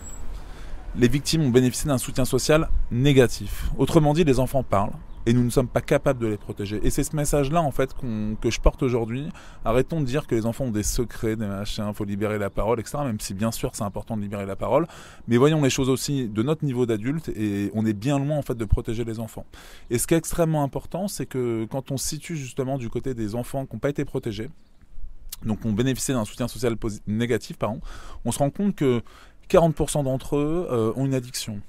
les victimes ont bénéficié d'un soutien social négatif. Autrement dit, les enfants parlent. Et nous ne sommes pas capables de les protéger. Et c'est ce message-là, en fait, que je porte aujourd'hui. Arrêtons de dire que les enfants ont des secrets, des machins, il faut libérer la parole, etc. Même si, bien sûr, c'est important de libérer la parole. Mais voyons les choses aussi de notre niveau d'adulte. Et on est bien loin, en fait, de protéger les enfants. Et ce qui est extrêmement important, c'est que quand on se situe, justement, du côté des enfants qui n'ont pas été protégés, donc ont bénéficié d'un soutien social négatif, on se rend compte que 40% d'entre eux ont une addiction.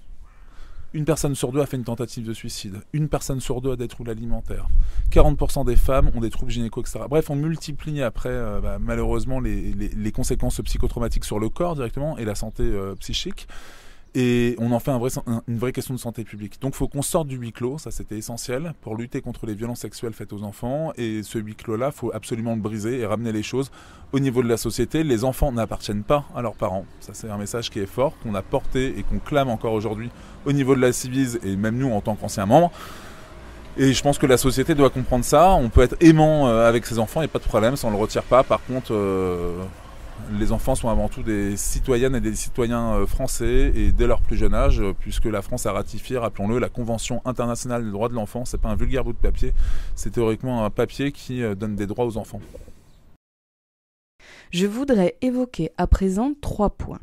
Une personne sur 2 a fait une tentative de suicide. Une personne sur 2 a des troubles alimentaires. 40% des femmes ont des troubles gynéco, etc. Bref, on multiplie après, malheureusement, les conséquences psychotraumatiques sur le corps directement et la santé psychique. Et on en fait une vraie question de santé publique. Donc il faut qu'on sorte du huis clos, ça c'était essentiel, pour lutter contre les violences sexuelles faites aux enfants. Et ce huis clos-là, il faut absolument le briser et ramener les choses au niveau de la société. Les enfants n'appartiennent pas à leurs parents. Ça c'est un message qui est fort, qu'on a porté et qu'on clame encore aujourd'hui au niveau de la Civise et même nous en tant qu'anciens membres. Et je pense que la société doit comprendre ça. On peut être aimant avec ses enfants, il n'y a pas de problème, ça on ne le retire pas. Par contre... les enfants sont avant tout des citoyennes et des citoyens français et dès leur plus jeune âge, puisque la France a ratifié, rappelons-le, la Convention internationale des droits de l'enfant. C'est pas un vulgaire bout de papier, c'est théoriquement un papier qui donne des droits aux enfants. Je voudrais évoquer à présent 3 points.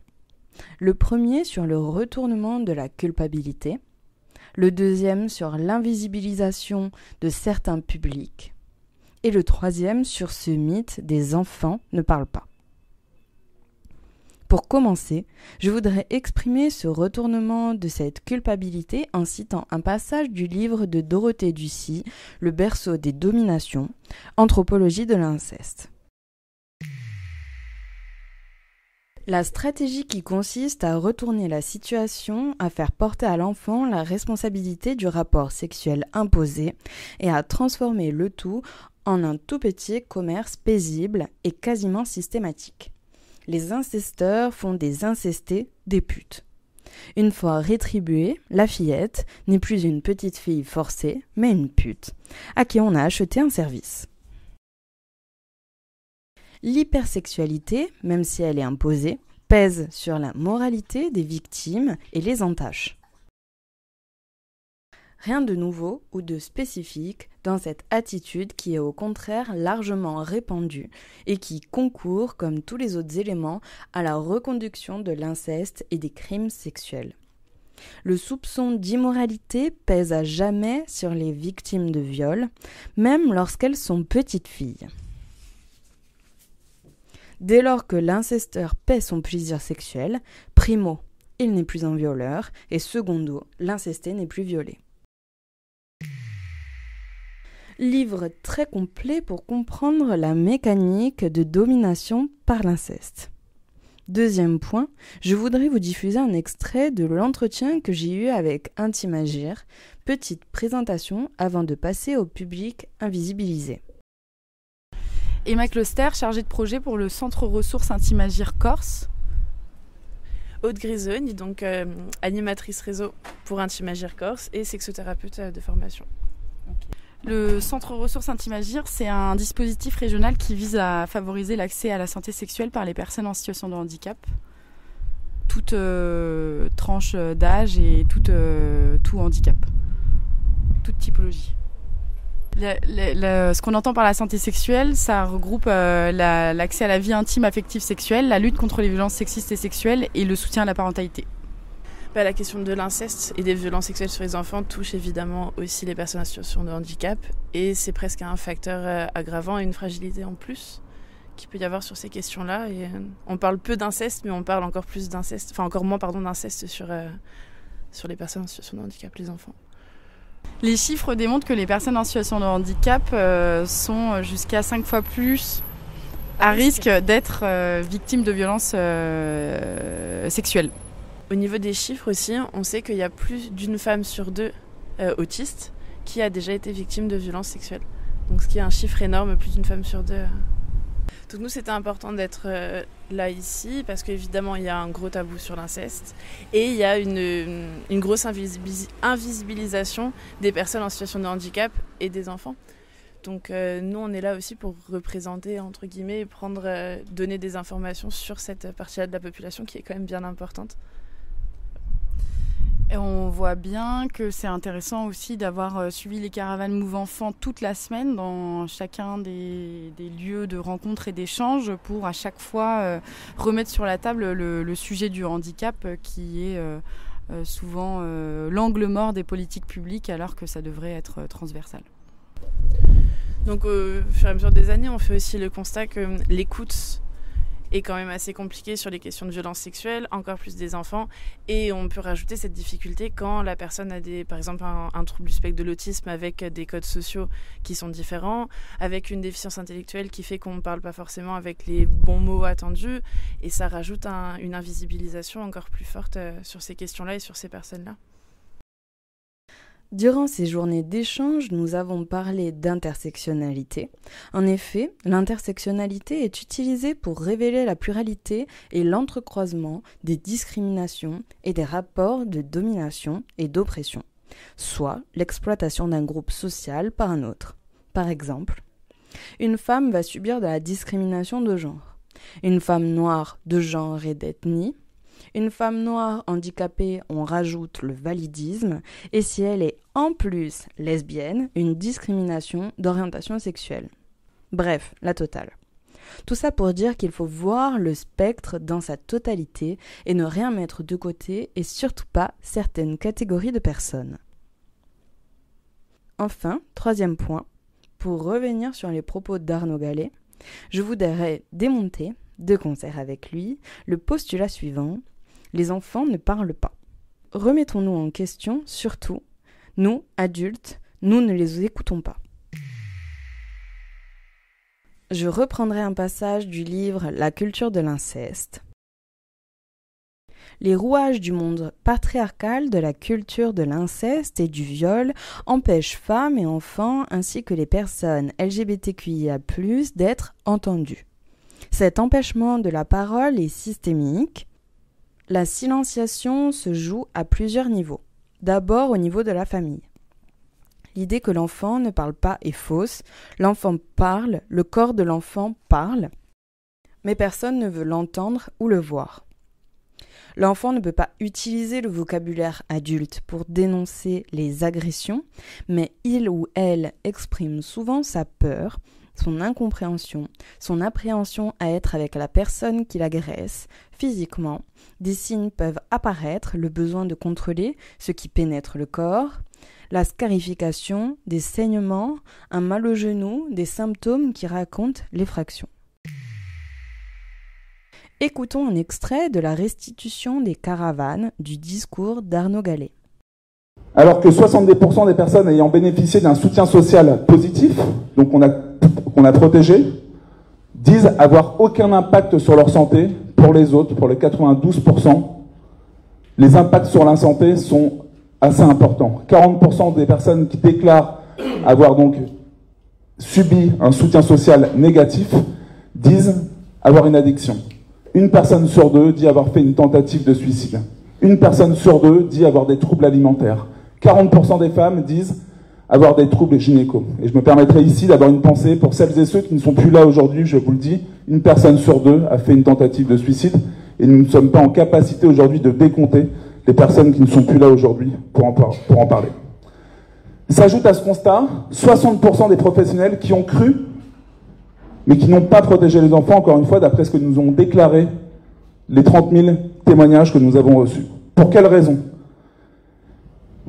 Le premier sur le retournement de la culpabilité, le deuxième sur l'invisibilisation de certains publics et le troisième sur ce mythe des enfants ne parlent pas. Pour commencer, je voudrais exprimer ce retournement de cette culpabilité en citant un passage du livre de Dorothée Ducy, Le berceau des dominations, Anthropologie de l'inceste. La stratégie qui consiste à retourner la situation, à faire porter à l'enfant la responsabilité du rapport sexuel imposé et à transformer le tout en un tout petit commerce paisible et quasiment systématique. Les incesteurs font des incestés des putes. Une fois rétribuée, la fillette n'est plus une petite fille forcée, mais une pute, à qui on a acheté un service. L'hypersexualité, même si elle est imposée, pèse sur la moralité des victimes et les entache. Rien de nouveau ou de spécifique dans cette attitude qui est au contraire largement répandue et qui concourt, comme tous les autres éléments, à la reconduction de l'inceste et des crimes sexuels. Le soupçon d'immoralité pèse à jamais sur les victimes de viol, même lorsqu'elles sont petites filles. Dès lors que l'incesteur paie son plaisir sexuel, primo, il n'est plus un violeur, et secondo, l'incesté n'est plus violé. Livre très complet pour comprendre la mécanique de domination par l'inceste. Deuxième point, je voudrais vous diffuser un extrait de l'entretien que j'ai eu avec Intimagir, petite présentation avant de passer au public invisibilisé. Emma Closter, chargée de projet pour le Centre ressources Intimagir Corse. Aude Grisogne, donc animatrice réseau pour Intimagir Corse et sexothérapeute de formation. Le Centre ressources Intimagir, c'est un dispositif régional qui vise à favoriser l'accès à la santé sexuelle par les personnes en situation de handicap. Toute tranche d'âge et tout handicap. Toute typologie. Ce qu'on entend par la santé sexuelle, ça regroupe l'accès à la vie intime, affective, sexuelle, la lutte contre les violences sexistes et sexuelles et le soutien à la parentalité. La question de l'inceste et des violences sexuelles sur les enfants touche évidemment aussi les personnes en situation de handicap et c'est presque un facteur aggravant et une fragilité en plus qu'il peut y avoir sur ces questions-là. Et on parle peu d'inceste, mais on parle encore moins d'inceste sur les personnes en situation de handicap, les enfants. Les chiffres démontrent que les personnes en situation de handicap sont jusqu'à 5 fois plus à risque d'être victimes de violences sexuelles. Au niveau des chiffres aussi, on sait qu'il y a plus d'une femme sur 2 autistes qui a déjà été victime de violences sexuelles. Donc ce qui est un chiffre énorme, plus d'une femme sur 2. Donc nous, c'était important d'être là ici parce qu'évidemment, il y a un gros tabou sur l'inceste et il y a une grosse invisibilisation des personnes en situation de handicap et des enfants. Donc nous, on est là aussi pour représenter, entre guillemets, donner des informations sur cette partie-là de la population qui est quand même bien importante. Et on voit bien que c'est intéressant aussi d'avoir suivi les caravanes Move Enfants toute la semaine dans chacun des lieux de rencontre et d'échange pour à chaque fois remettre sur la table le sujet du handicap qui est souvent l'angle mort des politiques publiques alors que ça devrait être transversal. Donc au fur et à mesure des années, on fait aussi le constat que l'écoute est quand même assez compliquée sur les questions de violence sexuelle, encore plus des enfants. Et on peut rajouter cette difficulté quand la personne a par exemple un trouble du spectre de l'autisme avec des codes sociaux qui sont différents, avec une déficience intellectuelle qui fait qu'on ne parle pas forcément avec les bons mots attendus. Et ça rajoute une invisibilisation encore plus forte sur ces questions-là et sur ces personnes-là. Durant ces journées d'échange, nous avons parlé d'intersectionnalité. En effet, l'intersectionnalité est utilisée pour révéler la pluralité et l'entrecroisement des discriminations et des rapports de domination et d'oppression, soit l'exploitation d'un groupe social par un autre. Par exemple, une femme va subir de la discrimination de genre, une femme noire de genre et d'ethnie. Une femme noire handicapée, on rajoute le validisme, et si elle est en plus lesbienne, une discrimination d'orientation sexuelle. Bref, la totale. Tout ça pour dire qu'il faut voir le spectre dans sa totalité et ne rien mettre de côté et surtout pas certaines catégories de personnes. Enfin, troisième point, pour revenir sur les propos d'Arnaud Gallet, je voudrais démonter, de concert avec lui, le postulat suivant. Les enfants ne parlent pas. Remettons-nous en question, surtout, nous, adultes, nous ne les écoutons pas. Je reprendrai un passage du livre « La culture de l'inceste ». Les rouages du monde patriarcal de la culture de l'inceste et du viol empêchent femmes et enfants ainsi que les personnes LGBTQIA+, d'être entendues. Cet empêchement de la parole est systémique. La silenciation se joue à plusieurs niveaux. D'abord au niveau de la famille. L'idée que l'enfant ne parle pas est fausse. L'enfant parle, le corps de l'enfant parle, mais personne ne veut l'entendre ou le voir. L'enfant ne peut pas utiliser le vocabulaire adulte pour dénoncer les agressions, mais il ou elle exprime souvent sa peur, son incompréhension, son appréhension à être avec la personne qui l'agresse physiquement. Des signes peuvent apparaître, le besoin de contrôler ce qui pénètre le corps, la scarification, des saignements, un mal au genou, des symptômes qui racontent l'effraction. Écoutons un extrait de la restitution des caravanes du discours d'Arnaud Gallet. Alors que 70% des personnes ayant bénéficié d'un soutien social positif, donc qu'on a protégé, disent avoir aucun impact sur leur santé pour les autres, pour les 92%, les impacts sur la santé sont assez importants. 40% des personnes qui déclarent avoir donc subi un soutien social négatif disent avoir une addiction. Une personne sur deux dit avoir fait une tentative de suicide. Une personne sur deux dit avoir des troubles alimentaires. 40% des femmes disent avoir des troubles gynéco. Et je me permettrai ici d'avoir une pensée pour celles et ceux qui ne sont plus là aujourd'hui, je vous le dis. Une personne sur deux a fait une tentative de suicide et nous ne sommes pas en capacité aujourd'hui de décompter les personnes qui ne sont plus là aujourd'hui pour en parler. S'ajoute à ce constat 60% des professionnels qui ont cru, mais qui n'ont pas protégé les enfants, encore une fois, d'après ce que nous ont déclaré les 30 000 témoignages que nous avons reçus. Pour quelles raisons ?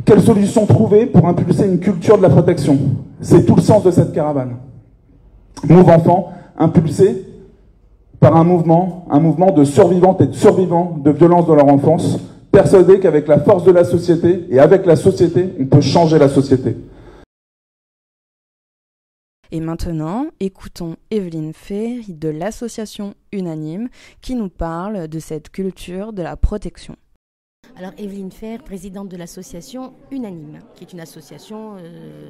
Quelle solution trouver pour impulser une culture de la protection ? C'est tout le sens de cette caravane. Move Enfant, impulsé par un mouvement de survivantes et de survivants de violences dans leur enfance, persuadés qu'avec la force de la société et avec la société, on peut changer la société. Et maintenant, écoutons Evelyne Ferry de l'association Unanime qui nous parle de cette culture de la protection. Alors Evelyne Ferry, présidente de l'association Unanime, qui est une association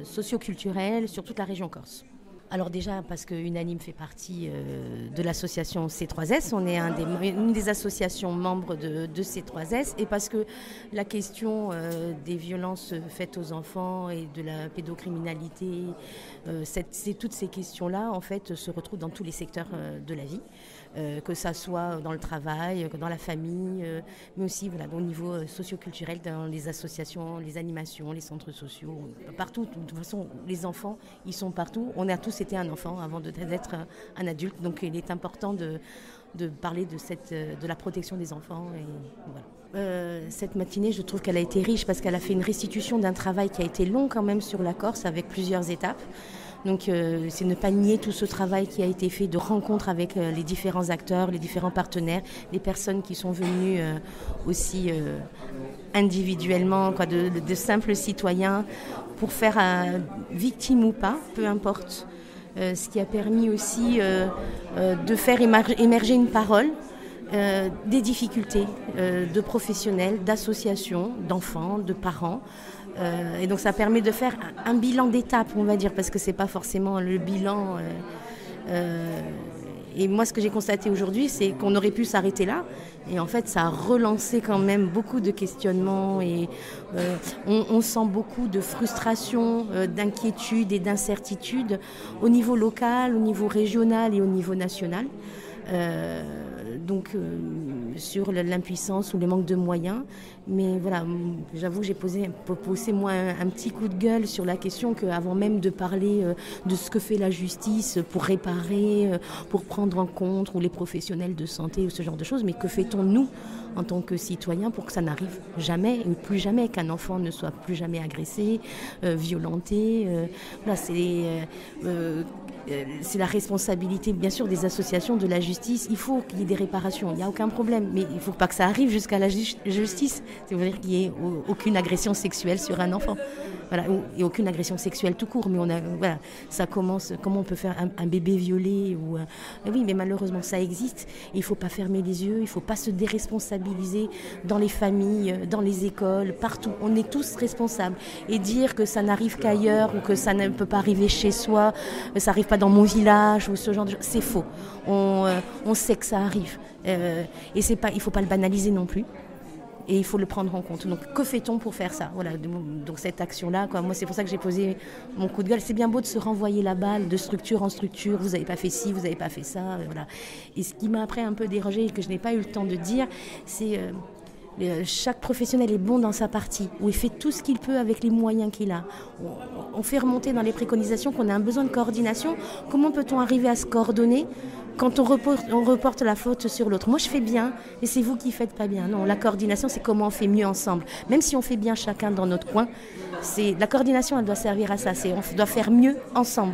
socio-culturelle sur toute la région Corse. Alors déjà parce que Unanime fait partie de l'association C3S, on est une des associations membres de C3S, et parce que la question des violences faites aux enfants et de la pédocriminalité, toutes ces questions-là en fait se retrouvent dans tous les secteurs de la vie. Que ça soit dans le travail, dans la famille, mais aussi au niveau socio-culturel, dans les associations, les animations, les centres sociaux, partout. De toute façon, les enfants, ils sont partout. On a tous été un enfant avant d'être un adulte, donc il est important de parler de la protection des enfants. Et voilà. Cette matinée, je trouve qu'elle a été riche parce qu'elle a fait une restitution d'un travail qui a été long quand même sur la Corse, avec plusieurs étapes. Donc c'est ne pas nier tout ce travail qui a été fait de rencontre avec les différents acteurs, les différents partenaires, les personnes qui sont venues aussi individuellement, de simples citoyens, pour faire victime ou pas, peu importe. Ce qui a permis aussi de faire émerger une parole des difficultés de professionnels, d'associations, d'enfants, de parents. Et donc ça permet de faire un bilan d'étape, on va dire, parce que c'est pas forcément le bilan. Et moi, ce que j'ai constaté aujourd'hui, c'est qu'on aurait pu s'arrêter là. Et en fait, ça a relancé quand même beaucoup de questionnements. Et on sent beaucoup de frustration, d'inquiétude et d'incertitude au niveau local, au niveau régional et au niveau national. Donc sur l'impuissance ou le manque de moyens. Mais voilà, j'avoue que j'ai posé moi un petit coup de gueule sur la question qu'avant même de parler de ce que fait la justice pour réparer, pour prendre en compte, ou les professionnels de santé ou ce genre de choses, mais que fait-on nous en tant que citoyens pour que ça n'arrive jamais, et plus jamais, qu'un enfant ne soit plus jamais agressé, violenté. Voilà, c'est la responsabilité, bien sûr, des associations, de la justice. Il faut qu'il y ait des réparations, il n'y a aucun problème. Mais il ne faut pas que ça arrive jusqu'à la justice. C'est-à-dire qu'il n'y ait aucune agression sexuelle sur un enfant. Voilà, et aucune agression sexuelle tout court. Mais voilà, ça commence, comment on peut faire un bébé violé oui, mais malheureusement, ça existe. Il ne faut pas fermer les yeux, il ne faut pas se déresponsabiliser dans les familles, dans les écoles, partout. On est tous responsables. Et dire que ça n'arrive qu'ailleurs ou que ça ne peut pas arriver chez soi, ça n'arrive pas dans mon village ou ce genre de choses, c'est faux. On sait que ça arrive. Et il ne faut pas le banaliser non plus. Et il faut le prendre en compte. Donc, que fait-on pour faire ça ? Voilà, donc cette action-là, moi, c'est pour ça que j'ai posé mon coup de gueule. C'est bien beau de se renvoyer la balle de structure en structure. Vous n'avez pas fait ci, vous n'avez pas fait ça. Voilà. Et ce qui m'a après un peu dérangé et que je n'ai pas eu le temps de dire, c'est chaque professionnel est bon dans sa partie, où il fait tout ce qu'il peut avec les moyens qu'il a. On fait remonter dans les préconisations qu'on a un besoin de coordination. Comment peut-on arriver à se coordonner quand on reporte la faute sur l'autre? Moi, je fais bien, et c'est vous qui faites pas bien. Non, la coordination, c'est comment on fait mieux ensemble. Même si on fait bien chacun dans notre coin, la coordination, elle doit servir à ça. On doit faire mieux ensemble.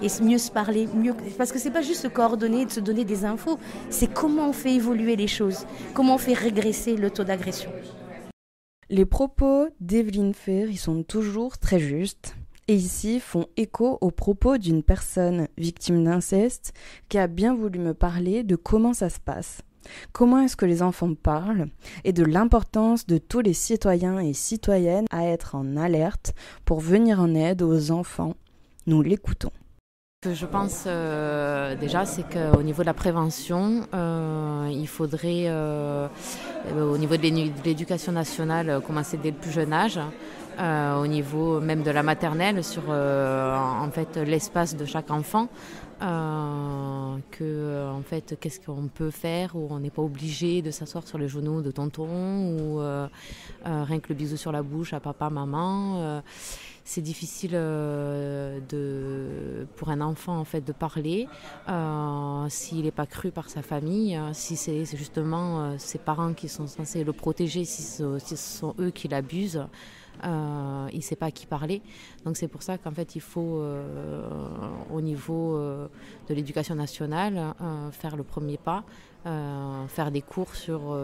Et mieux se parler, parce que c'est pas juste se coordonner, de se donner des infos, c'est comment on fait évoluer les choses, comment on fait régresser le taux d'agression. Les propos d'Evelyne Ferry sont toujours très justes, et ici font écho aux propos d'une personne victime d'inceste qui a bien voulu me parler de comment ça se passe. Comment est-ce que les enfants parlent et de l'importance de tous les citoyens et citoyennes à être en alerte pour venir en aide aux enfants. Nous l'écoutons. Ce que je pense déjà, c'est qu'au niveau de la prévention, il faudrait, au niveau de l'éducation nationale, commencer dès le plus jeune âge, au niveau même de la maternelle, sur en fait, l'espace de chaque enfant. En fait, qu'est-ce qu'on peut faire où on n'est pas obligé de s'asseoir sur les genoux de tonton ou rien que le bisou sur la bouche à papa, maman. C'est difficile pour un enfant en fait de parler s'il n'est pas cru par sa famille, si c'est justement ses parents qui sont censés le protéger, si ce sont eux qui l'abusent. Il ne sait pas à qui parler. Donc c'est pour ça qu'en fait il faut au niveau de l'éducation nationale faire le premier pas, faire des cours sur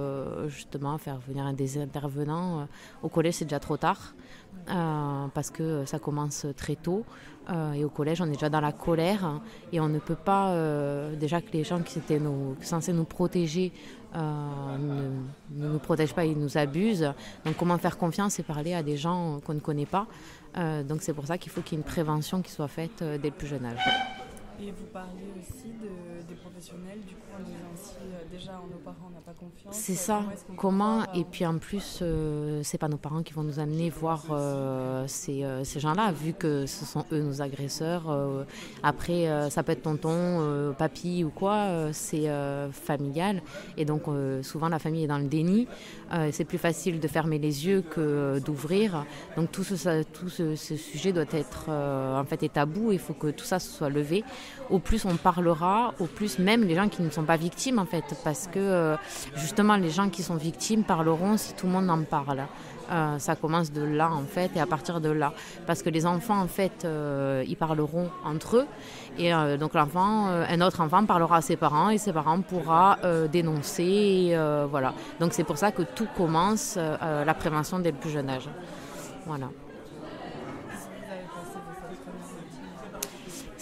justement faire venir des intervenants. Au collège c'est déjà trop tard parce que ça commence très tôt et au collège on est déjà dans la colère et on ne peut pas déjà que les gens qui étaient censés nous protéger ne nous protègent pas, ils nous abusent. Donc comment faire confiance et parler à des gens qu'on ne connaît pas. Donc c'est pour ça qu'il faut qu'il y ait une prévention qui soit faite dès le plus jeune âge. Et vous parlez aussi des professionnels, du coup en disant si déjà nos parents on n'a pas confiance. C'est ça, comment et puis en plus c'est pas nos parents qui vont nous amener voir ces gens-là, vu que ce sont eux nos agresseurs. Après ça peut être tonton, papy ou quoi, c'est familial et donc souvent la famille est dans le déni. C'est plus facile de fermer les yeux que d'ouvrir. Donc tout ce sujet doit être en fait est tabou, il faut que tout ça soit levé. Au plus on parlera, au plus même les gens qui ne sont pas victimes en fait, parce que justement les gens qui sont victimes parleront si tout le monde en parle. Ça commence de là en fait et à partir de là, parce que les enfants en fait ils parleront entre eux et donc un autre enfant parlera à ses parents et ses parents pourra dénoncer et, voilà. Donc c'est pour ça que tout commence la prévention dès le plus jeune âge. Voilà.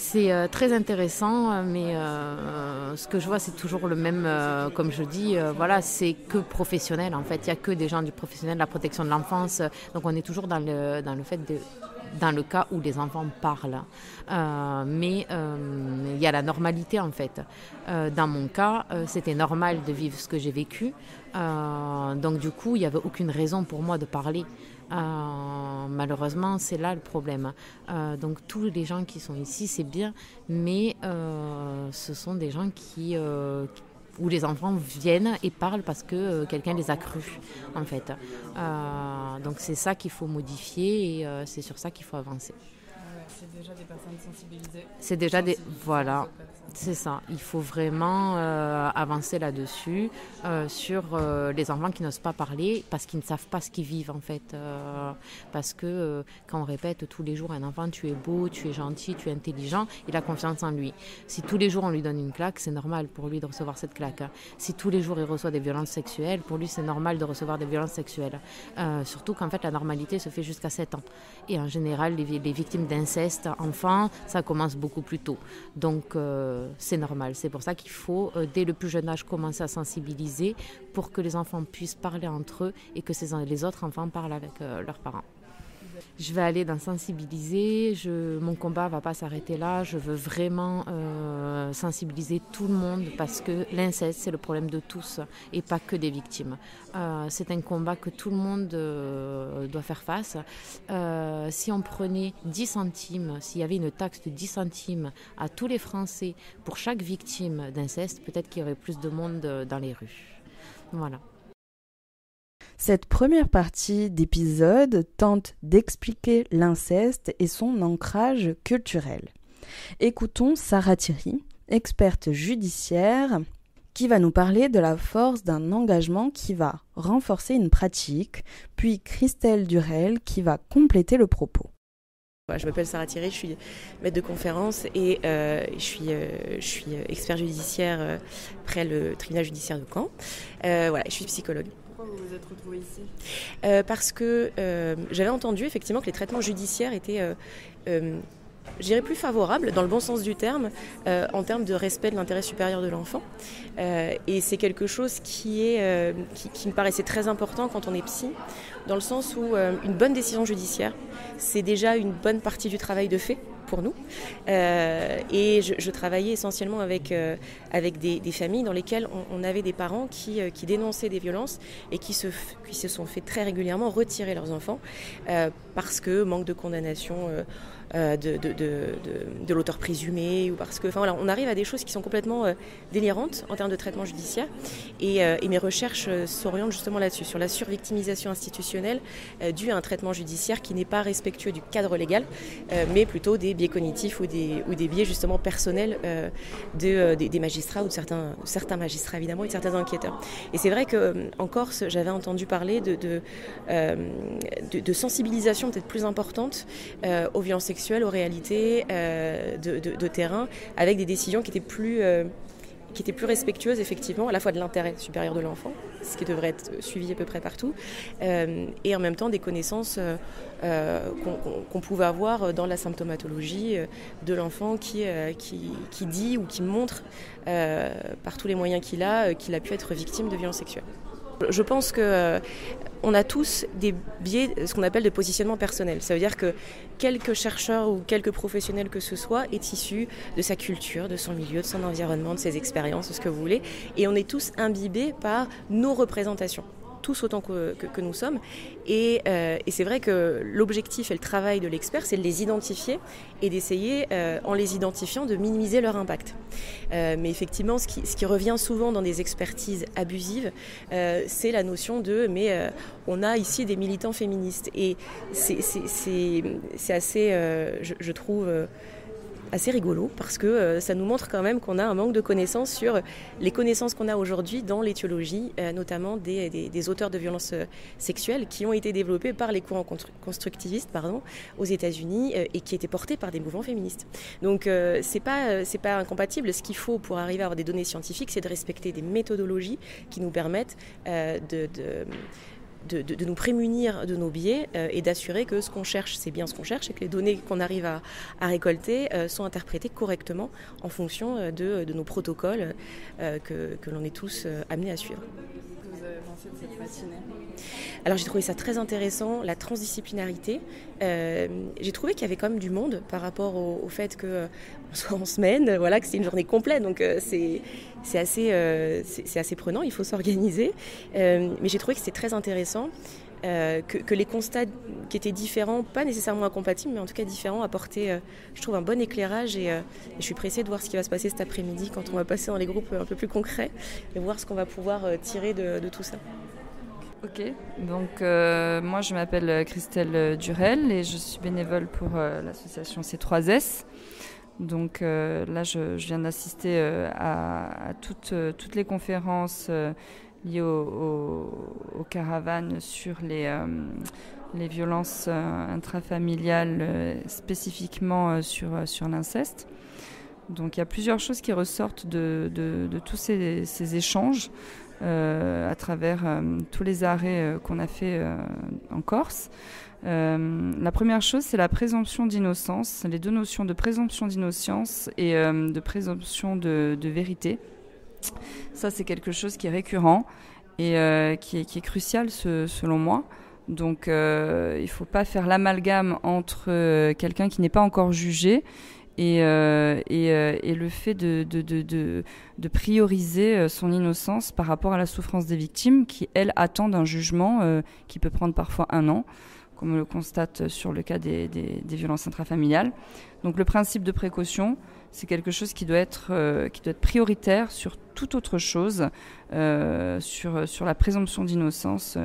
C'est très intéressant, mais ce que je vois, c'est toujours le même, comme je dis, voilà, c'est que professionnel en fait. Il n'y a que des gens du professionnel de la protection de l'enfance. Donc on est toujours dans le cas où les enfants parlent. Mais il y a la normalité en fait. Dans mon cas, c'était normal de vivre ce que j'ai vécu. Donc du coup, il n'y avait aucune raison pour moi de parler. Malheureusement, c'est là le problème. Donc tous les gens qui sont ici, c'est bien, mais ce sont des gens où les enfants viennent et parlent parce que quelqu'un les a crus, en fait. Donc c'est ça qu'il faut modifier et c'est sur ça qu'il faut avancer. C'est déjà des personnes sensibilisées. C'est déjà des... Voilà, c'est ça. Il faut vraiment avancer là-dessus sur les enfants qui n'osent pas parler parce qu'ils ne savent pas ce qu'ils vivent en fait. Parce que quand on répète tous les jours à un enfant, tu es beau, tu es gentil, tu es intelligent, il a confiance en lui. Si tous les jours on lui donne une claque, c'est normal pour lui de recevoir cette claque. Si tous les jours il reçoit des violences sexuelles, pour lui c'est normal de recevoir des violences sexuelles. Surtout qu'en fait la normalité se fait jusqu'à 7 ans. Et en général, les victimes d'inceste enfants, ça commence beaucoup plus tôt. Donc c'est normal. C'est pour ça qu'il faut, dès le plus jeune âge, commencer à sensibiliser pour que les enfants puissent parler entre eux et que les autres enfants parlent avec leurs parents. Je vais aller dans sensibiliser, mon combat ne va pas s'arrêter là, je veux vraiment sensibiliser tout le monde parce que l'inceste c'est le problème de tous et pas que des victimes. C'est un combat que tout le monde doit faire face. Si on prenait 10 centimes, s'il y avait une taxe de 10 centimes à tous les Français pour chaque victime d'inceste, peut-être qu'il y aurait plus de monde dans les rues. Voilà. Cette première partie d'épisode tente d'expliquer l'inceste et son ancrage culturel. Écoutons Sarah Thierry, experte judiciaire, qui va nous parler de la force d'un engagement qui va renforcer une pratique, puis Christelle Durel qui va compléter le propos. Je m'appelle Sarah Thierry, je suis maître de conférence et je suis experte judiciaire près le tribunal judiciaire de Caen. Voilà, je suis psychologue. Pourquoi vous vous êtes retrouvée ici ? Parce que j'avais entendu effectivement que les traitements judiciaires étaient je dirais plus favorable, dans le bon sens du terme, en termes de respect de l'intérêt supérieur de l'enfant. Et c'est quelque chose qui me paraissait très important quand on est psy, dans le sens où une bonne décision judiciaire, c'est déjà une bonne partie du travail de fait pour nous. Et je travaillais essentiellement avec des familles dans lesquelles on avait des parents qui dénonçaient des violences et qui se sont fait très régulièrement retirer leurs enfants parce que manque de condamnation de l'auteur présumé, ou parce que, on arrive à des choses qui sont complètement délirantes en termes de traitement judiciaire. Et mes recherches s'orientent justement là-dessus, sur la survictimisation institutionnelle due à un traitement judiciaire qui n'est pas respectueux du cadre légal, mais plutôt des biais cognitifs ou des biais justement personnels des magistrats ou de certains magistrats évidemment et de certains enquêteurs. Et c'est vrai qu'en Corse, j'avais entendu parler de sensibilisation peut-être plus importante aux violences sexuelles, aux réalités de terrain, avec des décisions qui étaient plus respectueuses effectivement, à la fois de l'intérêt supérieur de l'enfant, ce qui devrait être suivi à peu près partout, et en même temps des connaissances qu'on pouvait avoir dans la symptomatologie de l'enfant qui dit ou qui montre par tous les moyens qu'il a pu être victime de violences sexuelles. Je pense qu'on a tous des biais, ce qu'on appelle de positionnement personnel. Ça veut dire que quelque chercheur ou quelque professionnel que ce soit est issu de sa culture, de son milieu, de son environnement, de ses expériences, de ce que vous voulez. Et on est tous imbibés par nos représentations, tous autant que nous sommes. Et c'est vrai que l'objectif et le travail de l'expert, c'est de les identifier et d'essayer, en les identifiant, de minimiser leur impact. Mais effectivement, ce qui revient souvent dans des expertises abusives, c'est la notion de on a ici des militants féministes. Et c'est assez, je trouve, assez rigolo, parce que ça nous montre quand même qu'on a un manque de connaissances sur les connaissances qu'on a aujourd'hui dans l'étiologie, notamment des auteurs de violences sexuelles qui ont été développés par les courants constructivistes aux États-Unis et qui étaient portés par des mouvements féministes. Donc c'est pas incompatible. Ce qu'il faut pour arriver à avoir des données scientifiques, c'est de respecter des méthodologies qui nous permettent de nous prémunir de nos biais et d'assurer que ce qu'on cherche, c'est bien ce qu'on cherche, et que les données qu'on arrive à récolter sont interprétées correctement en fonction de nos protocoles que l'on est tous amenés à suivre. Vous avez pensé de cette matinée ? Alors j'ai trouvé ça très intéressant, la transdisciplinarité. J'ai trouvé qu'il y avait quand même du monde par rapport au fait qu'on soit en semaine, que c'est une journée complète, donc c'est assez prenant, il faut s'organiser. Mais j'ai trouvé que c'était très intéressant, que les constats qui étaient différents, pas nécessairement incompatibles, mais en tout cas différents, apportaient, je trouve, un bon éclairage. Et je suis pressée de voir ce qui va se passer cet après-midi quand on va passer dans les groupes un peu plus concrets et voir ce qu'on va pouvoir tirer de tout ça. Ok, donc moi je m'appelle Christelle Durel et je suis bénévole pour l'association C3S. Donc là je viens d'assister à toutes les conférences liées aux caravanes sur les violences intrafamiliales, spécifiquement sur l'inceste. Donc il y a plusieurs choses qui ressortent de tous ces échanges. À travers tous les arrêts qu'on a fait en Corse. La première chose, c'est la présomption d'innocence, les deux notions de présomption d'innocence et de présomption de vérité. Ça, c'est quelque chose qui est récurrent et qui est crucial selon moi. Donc, il ne faut pas faire l'amalgame entre quelqu'un qui n'est pas encore jugé et le fait de prioriser son innocence par rapport à la souffrance des victimes qui, elles, attendent un jugement qui peut prendre parfois 1 an, comme on le constate sur le cas des violences intrafamiliales. Donc le principe de précaution, c'est quelque chose qui doit être prioritaire sur toute autre chose, sur la présomption d'innocence,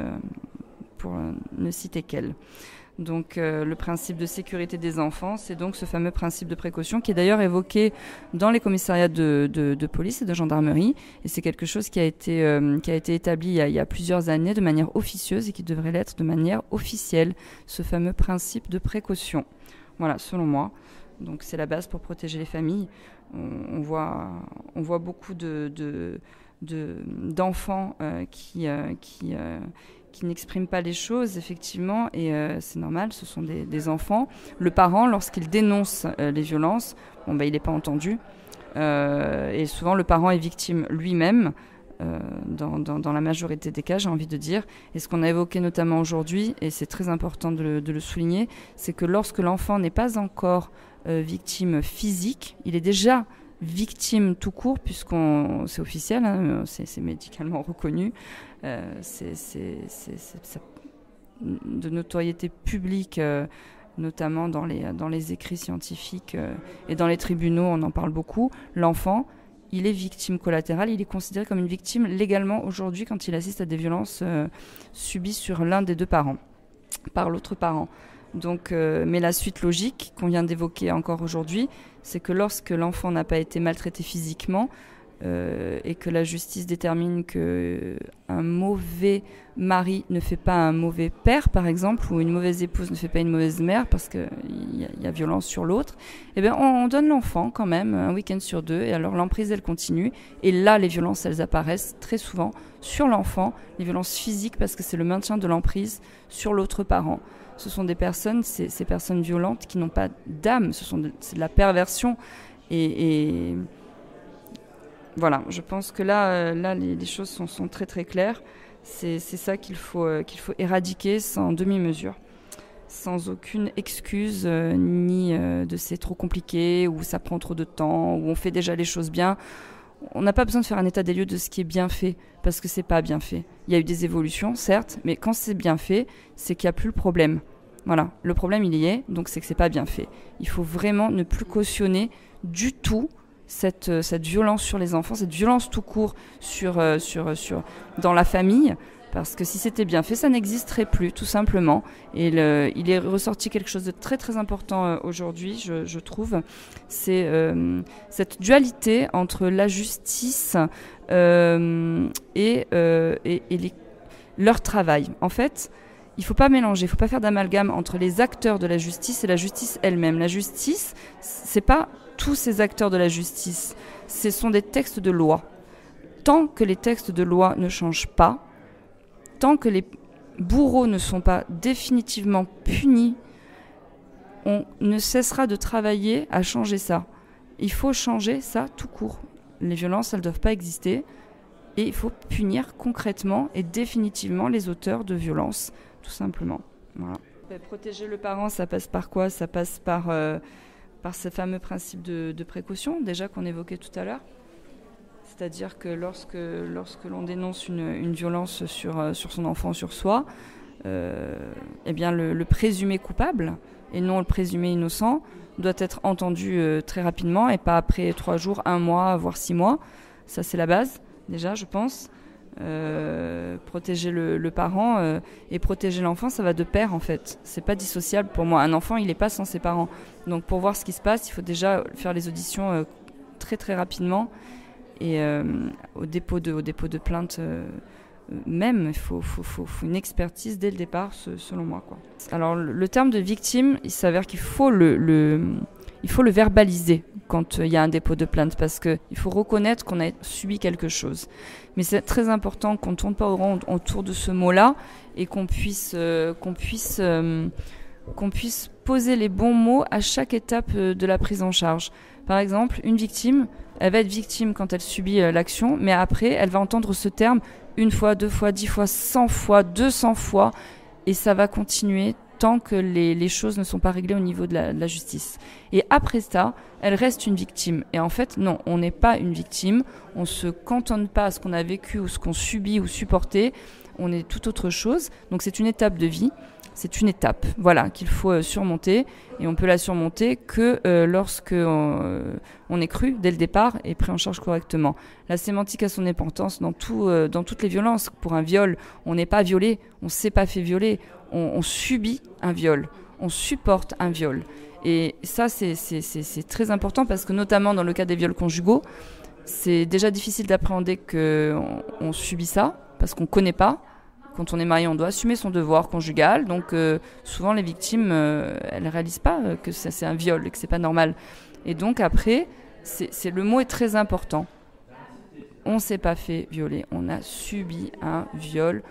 pour ne citer qu'elle. Donc le principe de sécurité des enfants, c'est donc ce fameux principe de précaution qui est d'ailleurs évoqué dans les commissariats de police et de gendarmerie. Et c'est quelque chose qui a été établi il y a plusieurs années de manière officieuse et qui devrait l'être de manière officielle, ce fameux principe de précaution. Voilà, selon moi. Donc c'est la base pour protéger les familles. On voit qui n'expriment pas les choses, effectivement, et c'est normal, ce sont des enfants. Le parent, lorsqu'il dénonce les violences, il n'est pas entendu. Et souvent, le parent est victime lui-même, dans la majorité des cas, j'ai envie de dire. Et ce qu'on a évoqué notamment aujourd'hui, et c'est très important de le souligner, c'est que lorsque l'enfant n'est pas encore victime physique, il est déjà victime tout court, c'est officiel, hein, c'est médicalement reconnu, c'est de notoriété publique, notamment dans les écrits scientifiques et dans les tribunaux, on en parle beaucoup. L'enfant, il est victime collatérale, il est considéré comme une victime légalement aujourd'hui quand il assiste à des violences subies sur l'un des deux parents, par l'autre parent. Donc, mais la suite logique qu'on vient d'évoquer encore aujourd'hui, c'est que lorsque l'enfant n'a pas été maltraité physiquement et que la justice détermine qu'un mauvais mari ne fait pas un mauvais père, par exemple, ou une mauvaise épouse ne fait pas une mauvaise mère parce qu'il y a violence sur l'autre, eh bien, on donne l'enfant quand même un week-end sur 2 et alors l'emprise, elle continue. Et là, les violences, elles apparaissent très souvent sur l'enfant, les violences physiques parce que c'est le maintien de l'emprise sur l'autre parent. Ce sont des personnes, ces personnes violentes qui n'ont pas d'âme, c'est de la perversion. Et voilà, je pense que là les choses sont très très claires. C'est ça qu'il faut éradiquer sans demi-mesure, sans aucune excuse, ni de c'est trop compliqué, ou ça prend trop de temps, ou on fait déjà les choses bien. On n'a pas besoin de faire un état des lieux de ce qui est bien fait, parce que c'est pas bien fait. Il y a eu des évolutions, certes, mais quand c'est bien fait, c'est qu'il n'y a plus le problème. Voilà, le problème il y est, donc c'est que c'est pas bien fait. Il faut vraiment ne plus cautionner du tout cette violence sur les enfants, cette violence tout court dans la famille, parce que si c'était bien fait, ça n'existerait plus, tout simplement. Et il est ressorti quelque chose de très très important aujourd'hui, je trouve, c'est cette dualité entre la justice et leur travail. En fait, il ne faut pas mélanger, il ne faut pas faire d'amalgame entre les acteurs de la justice et la justice elle-même. La justice, ce n'est pas tous ces acteurs de la justice, ce sont des textes de loi. Tant que les textes de loi ne changent pas, tant que les bourreaux ne sont pas définitivement punis, on ne cessera de travailler à changer ça. Il faut changer ça tout court. Les violences, elles ne doivent pas exister et il faut punir concrètement et définitivement les auteurs de violences, tout simplement. Voilà. Protéger le parent, ça passe par quoi ? Ça passe par ce fameux principe de précaution, déjà qu'on évoquait tout à l'heure. C'est-à-dire que lorsque l'on dénonce une violence sur son enfant, sur soi, eh bien le présumé coupable, et non le présumé innocent, doit être entendu très rapidement, et pas après 3 jours, 1 mois, voire 6 mois. Ça, c'est la base, déjà, je pense. Protéger le parent et protéger l'enfant, ça va de pair en fait, c'est pas dissociable pour moi. Un enfant, il n'est pas sans ses parents, donc pour voir ce qui se passe, il faut déjà faire les auditions très très rapidement et au dépôt de plainte même, il faut une expertise dès le départ, selon moi, quoi. Alors le terme de victime, il s'avère qu'il faut il faut le verbaliser quand il y a un dépôt de plainte, parce qu'il faut reconnaître qu'on a subi quelque chose. Mais c'est très important qu'on ne tourne pas au rond autour de ce mot-là et qu'on puisse poser les bons mots à chaque étape de la prise en charge. Par exemple, une victime, elle va être victime quand elle subit l'action, mais après, elle va entendre ce terme 1 fois, 2 fois, 10 fois, 100 fois, 200 fois, et ça va continuer tant que les choses ne sont pas réglées au niveau de la justice. Et après ça, elle reste une victime. Et en fait, non, on n'est pas une victime, on ne se cantonne pas à ce qu'on a vécu ou ce qu'on subit ou supporté, on est tout autre chose. Donc c'est une étape de vie, c'est une étape, voilà, qu'il faut surmonter. Et on peut la surmonter que lorsque on est cru dès le départ et pris en charge correctement. La sémantique a son importance dans toutes les violences. Pour un viol, on n'est pas violé, on ne s'est pas fait violer, on subit un viol, on supporte un viol. Et ça, c'est très important parce que notamment dans le cas des viols conjugaux, c'est déjà difficile d'appréhender qu'on subit ça parce qu'on ne connaît pas. Quand on est marié, on doit assumer son devoir conjugal. Donc souvent, les victimes, elles ne réalisent pas que c'est un viol et que ce n'est pas normal. Et donc après, le mot est très important. On ne s'est pas fait violer, on a subi un viol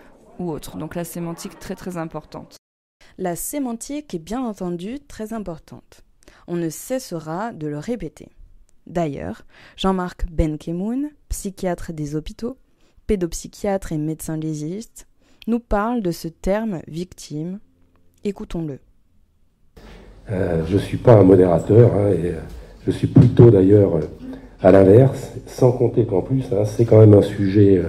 ou autre. Donc la sémantique très très importante. La sémantique est bien entendu très importante. On ne cessera de le répéter. D'ailleurs, Jean-Marc Benkemoun, psychiatre des hôpitaux, pédopsychiatre et médecin légiste, nous parle de ce terme victime. Écoutons-le. Je ne suis pas un modérateur, et je suis plutôt d'ailleurs à l'inverse, sans compter qu'en plus, c'est quand même un sujet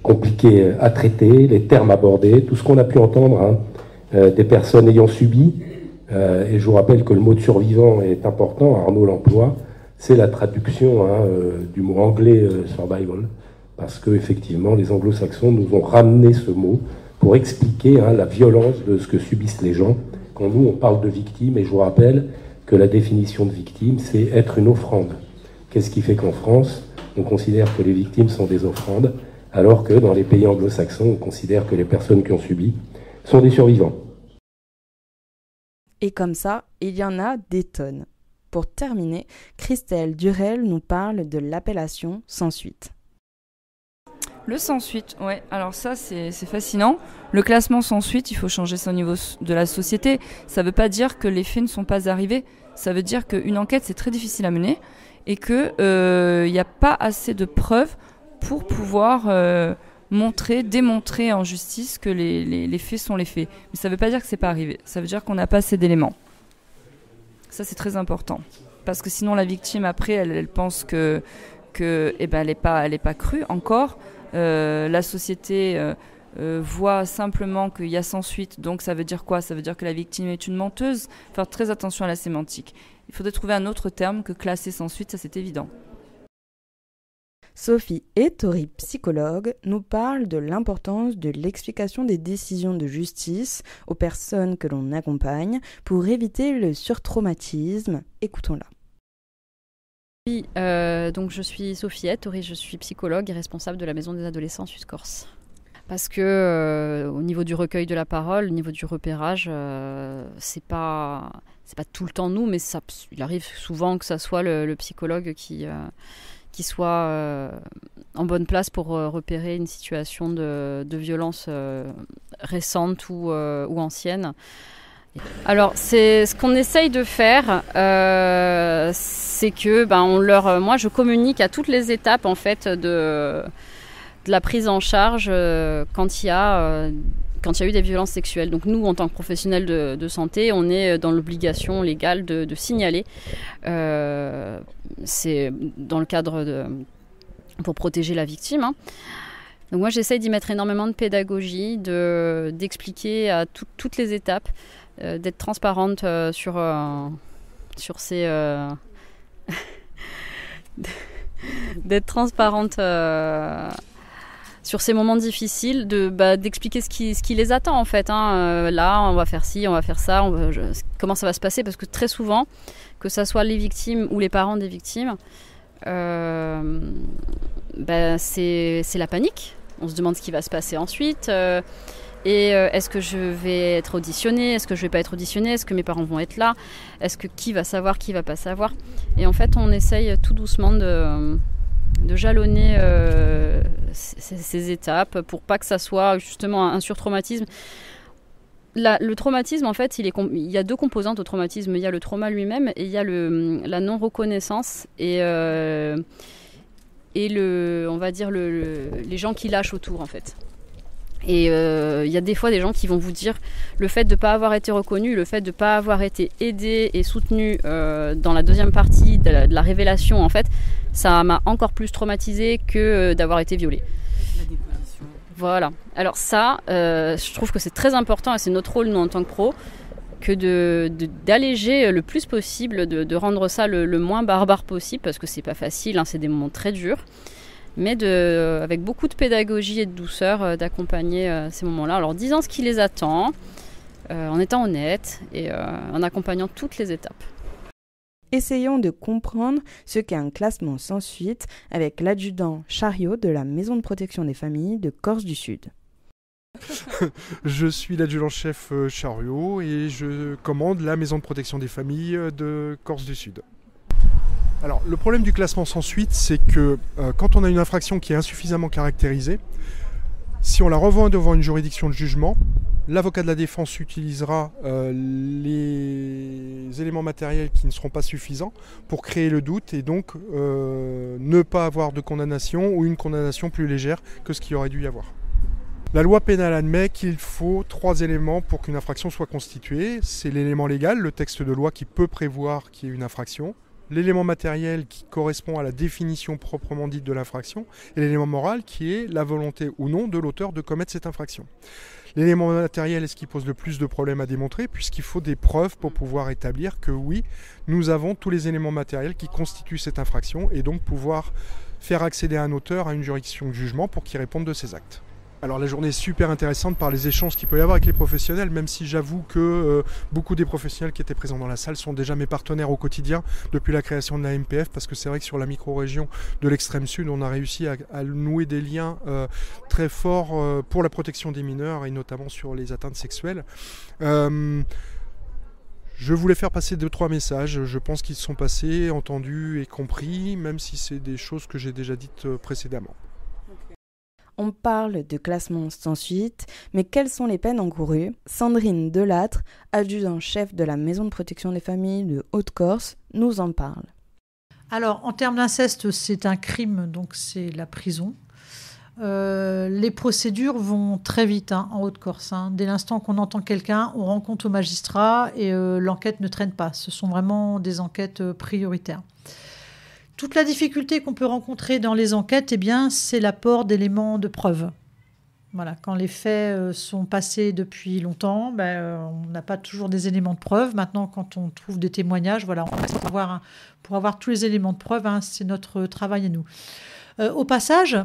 compliqué à traiter, les termes abordés, tout ce qu'on a pu entendre des personnes ayant subi. Et je vous rappelle que le mot de survivant est important, Arnaud l'emploie, c'est la traduction du mot anglais survival, parce que effectivement les anglo-saxons nous ont ramené ce mot pour expliquer la violence de ce que subissent les gens. Quand nous on parle de victime, et je vous rappelle que la définition de victime c'est être une offrande. Qu'est-ce qui fait qu'en France on considère que les victimes sont des offrandes, alors que dans les pays anglo-saxons on considère que les personnes qui ont subi sont des survivants. Et comme ça, il y en a des tonnes. Pour terminer, Christelle Durel nous parle de l'appellation sans suite. Le sans suite, ouais. Alors ça, c'est fascinant. Le classement sans suite, il faut changer ça au niveau de la société. Ça ne veut pas dire que les faits ne sont pas arrivés. Ça veut dire qu'une enquête, c'est très difficile à mener et qu'il n'y a pas assez de preuves pour pouvoir démontrer en justice que les faits sont les faits. Mais ça ne veut pas dire que ce n'est pas arrivé. Ça veut dire qu'on n'a pas assez d'éléments. Ça, c'est très important. Parce que sinon, la victime, après, elle pense que elle n'est pas crue encore. La société voit simplement qu'il y a sans suite. Donc, ça veut dire quoi? Ça veut dire que la victime est une menteuse. Faire très attention à la sémantique. Il faudrait trouver un autre terme que classer sans suite, ça c'est évident. Sophie Ettori, psychologue, nous parle de l'importance de l'explication des décisions de justice aux personnes que l'on accompagne pour éviter le surtraumatisme. Écoutons-la. Oui, donc je suis Sophie Ettori, je suis psychologue et responsable de la Maison des Adolescents Sud-Corse. Parce que au niveau du recueil de la parole, au niveau du repérage, c'est pas tout le temps nous, mais il arrive souvent que ça soit le psychologue qui soit en bonne place pour repérer une situation de violence récente ou ancienne. Alors, c'est ce qu'on essaye de faire, c'est que moi je communique à toutes les étapes en fait de la prise en charge quand il y a eu des violences sexuelles. Donc nous, en tant que professionnels de santé, on est dans l'obligation légale de signaler. C'est dans le cadre pour protéger la victime. Donc moi, j'essaye d'y mettre énormément de pédagogie, d'expliquer à toutes les étapes, d'être transparente sur ces... d'être transparente... sur ces moments difficiles, d'expliquer ce qui les attend en fait. Là, on va faire ci, on va faire ça, comment ça va se passer, parce que très souvent, que ça soit les victimes ou les parents des victimes, c'est la panique. On se demande ce qui va se passer ensuite. Est-ce que je vais être auditionnée? Est-ce que je vais pas être auditionnée? Est-ce que mes parents vont être là? Est-ce que qui va savoir, qui va pas savoir? Et en fait, on essaye tout doucement de jalonner ces étapes pour pas que ça soit justement un surtraumatisme. Le traumatisme, en fait, il y a deux composantes au traumatisme. Il y a le trauma lui-même et il y a la non-reconnaissance et on va dire les gens qui lâchent autour, en fait. Et il y a des fois des gens qui vont vous dire le fait de ne pas avoir été reconnu, le fait de ne pas avoir été aidé et soutenu dans la deuxième partie de la révélation, en fait, ça m'a encore plus traumatisé que d'avoir été violée. La déposition. Voilà. Alors ça, je trouve que c'est très important et c'est notre rôle, nous, en tant que pro, que d'alléger le plus possible, de rendre ça le moins barbare possible, parce que c'est pas facile, c'est des moments très durs. Mais avec beaucoup de pédagogie et de douceur, d'accompagner ces moments-là, en leur disant ce qui les attend, en étant honnête et en accompagnant toutes les étapes. Essayons de comprendre ce qu'est un classement sans suite avec l'adjudant Chariot de la Maison de protection des familles de Corse du Sud. Je suis l'adjudant-chef Chariot et je commande la Maison de protection des familles de Corse du Sud. Alors, le problème du classement sans suite, c'est que quand on a une infraction qui est insuffisamment caractérisée, Si on la revoit devant une juridiction de jugement, l'avocat de la défense utilisera les éléments matériels qui ne seront pas suffisants pour créer le doute et donc ne pas avoir de condamnation ou une condamnation plus légère que ce qu'il aurait dû y avoir. La loi pénale admet qu'il faut 3 éléments pour qu'une infraction soit constituée. C'est l'élément légal, le texte de loi qui peut prévoir qu'il y ait une infraction, l'élément matériel qui correspond à la définition proprement dite de l'infraction, et l'élément moral qui est la volonté ou non de l'auteur de commettre cette infraction. L'élément matériel est ce qui pose le plus de problèmes à démontrer, puisqu'il faut des preuves pour pouvoir établir que oui, nous avons tous les éléments matériels qui constituent cette infraction, et donc pouvoir faire accéder un auteur à une juridiction de jugement pour qu'il réponde de ses actes. Alors la journée est super intéressante par les échanges qu'il peut y avoir avec les professionnels, même si j'avoue que beaucoup des professionnels qui étaient présents dans la salle sont déjà mes partenaires au quotidien depuis la création de la MPF, parce que c'est vrai que sur la micro-région de l'extrême sud, on a réussi à nouer des liens très forts pour la protection des mineurs et notamment sur les atteintes sexuelles. Je voulais faire passer 2-3 messages, je pense qu'ils sont passés, entendus et compris, même si c'est des choses que j'ai déjà dites précédemment. On parle de classement sans suite, mais quelles sont les peines encourues? Sandrine Delattre, adjudant-chef de la Maison de protection des familles de Haute-Corse, nous en parle. Alors, en termes d'inceste, c'est un crime, donc c'est la prison. Les procédures vont très vite en Haute-Corse. Dès l'instant qu'on entend quelqu'un, on rend compte au magistrat et l'enquête ne traîne pas. Ce sont vraiment des enquêtes prioritaires. Toute la difficulté qu'on peut rencontrer dans les enquêtes, c'est l'apport d'éléments de preuve. Voilà, quand les faits sont passés depuis longtemps, on n'a pas toujours des éléments de preuve. Maintenant, quand on trouve des témoignages, voilà, pour avoir tous les éléments de preuve, c'est notre travail à nous. Au passage,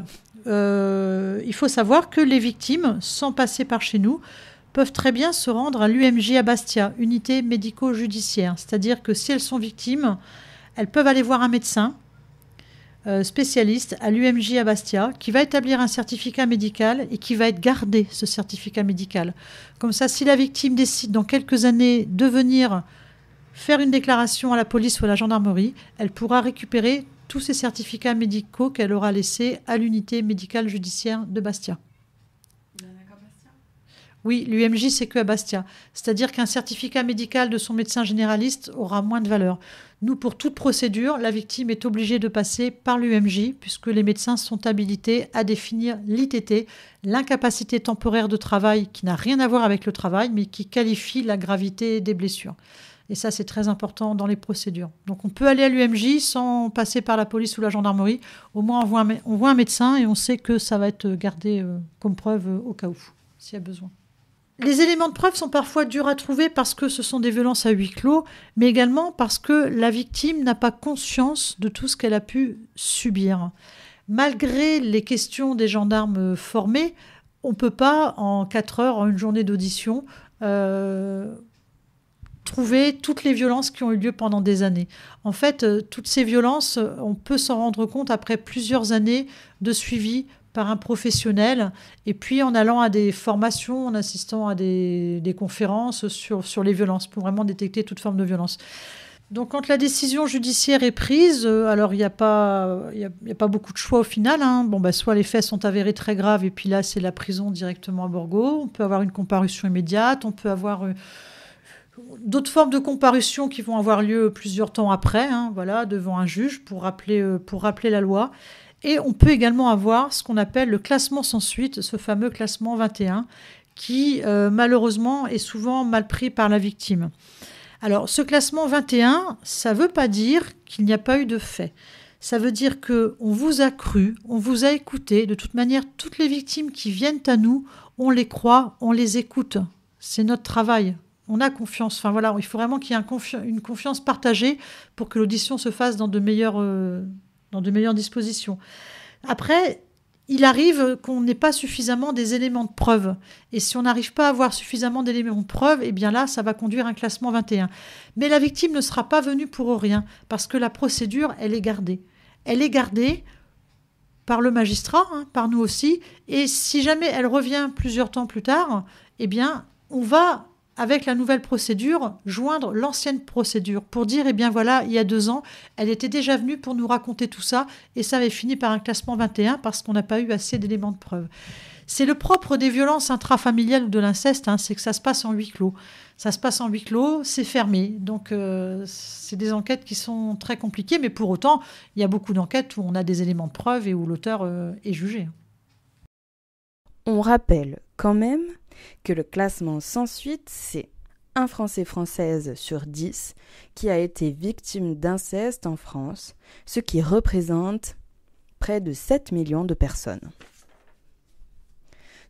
il faut savoir que les victimes, sans passer par chez nous, peuvent très bien se rendre à l'UMJ à Bastia, unité médico-judiciaire. C'est-à-dire que si elles sont victimes, elles peuvent aller voir un médecin spécialiste à l'UMJ à Bastia qui va établir un certificat médical et qui va être gardé, ce certificat médical. Comme ça, si la victime décide dans quelques années de venir faire une déclaration à la police ou à la gendarmerie, elle pourra récupérer tous ces certificats médicaux qu'elle aura laissés à l'unité médicale judiciaire de Bastia. Oui, l'UMJ, c'est que à Bastia. C'est-à-dire qu'un certificat médical de son médecin généraliste aura moins de valeur. Nous, pour toute procédure, la victime est obligée de passer par l'UMJ puisque les médecins sont habilités à définir l'ITT, l'incapacité temporaire de travail qui n'a rien à voir avec le travail, mais qui qualifie la gravité des blessures. Et ça, c'est très important dans les procédures. Donc, on peut aller à l'UMJ sans passer par la police ou la gendarmerie. Au moins, on voit un médecin et on sait que ça va être gardé comme preuve au cas où, s'il y a besoin. Les éléments de preuve sont parfois durs à trouver parce que ce sont des violences à huis clos, mais également parce que la victime n'a pas conscience de tout ce qu'elle a pu subir. Malgré les questions des gendarmes formés, on ne peut pas, en 4 heures, en une journée d'audition, trouver toutes les violences qui ont eu lieu pendant des années. En fait, toutes ces violences, on peut s'en rendre compte après plusieurs années de suivi par un professionnel, et puis en allant à des formations, en assistant à des conférences sur les violences, pour vraiment détecter toute forme de violence. Donc quand la décision judiciaire est prise, alors il n'y a pas beaucoup de choix au final. Soit les faits sont avérés très graves, et puis là c'est la prison directement à Borgo. On peut avoir une comparution immédiate, on peut avoir d'autres formes de comparution qui vont avoir lieu plusieurs temps après, devant un juge pour rappeler la loi. Et on peut également avoir ce qu'on appelle le classement sans suite, ce fameux classement 21, qui malheureusement est souvent mal pris par la victime. Alors ce classement 21, ça ne veut pas dire qu'il n'y a pas eu de fait. Ça veut dire qu'on vous a cru, on vous a écouté. De toute manière, toutes les victimes qui viennent à nous, on les croit, on les écoute. C'est notre travail. On a confiance. Enfin voilà, il faut vraiment qu'il y ait une confiance partagée pour que l'audition se fasse dans de meilleures dispositions. Après, il arrive qu'on n'ait pas suffisamment des éléments de preuve. Et si on n'arrive pas à avoir suffisamment d'éléments de preuve, eh bien là, ça va conduire à un classement 21. Mais la victime ne sera pas venue pour rien, parce que la procédure, elle est gardée. Elle est gardée par le magistrat, par nous aussi. Et si jamais elle revient plusieurs temps plus tard, eh bien, on va avec la nouvelle procédure, joindre l'ancienne procédure pour dire, eh bien voilà, il y a 2 ans, elle était déjà venue pour nous raconter tout ça et ça avait fini par un classement 21 parce qu'on n'a pas eu assez d'éléments de preuve. C'est le propre des violences intrafamiliales ou de l'inceste, c'est que ça se passe en huis clos. Ça se passe en huis clos, c'est fermé. Donc, c'est des enquêtes qui sont très compliquées, mais pour autant, il y a beaucoup d'enquêtes où on a des éléments de preuve et où l'auteur est jugé. On rappelle quand même que le classement sans suite, c'est un Français-Française sur 10 qui a été victime d'inceste en France, ce qui représente près de 7 millions de personnes.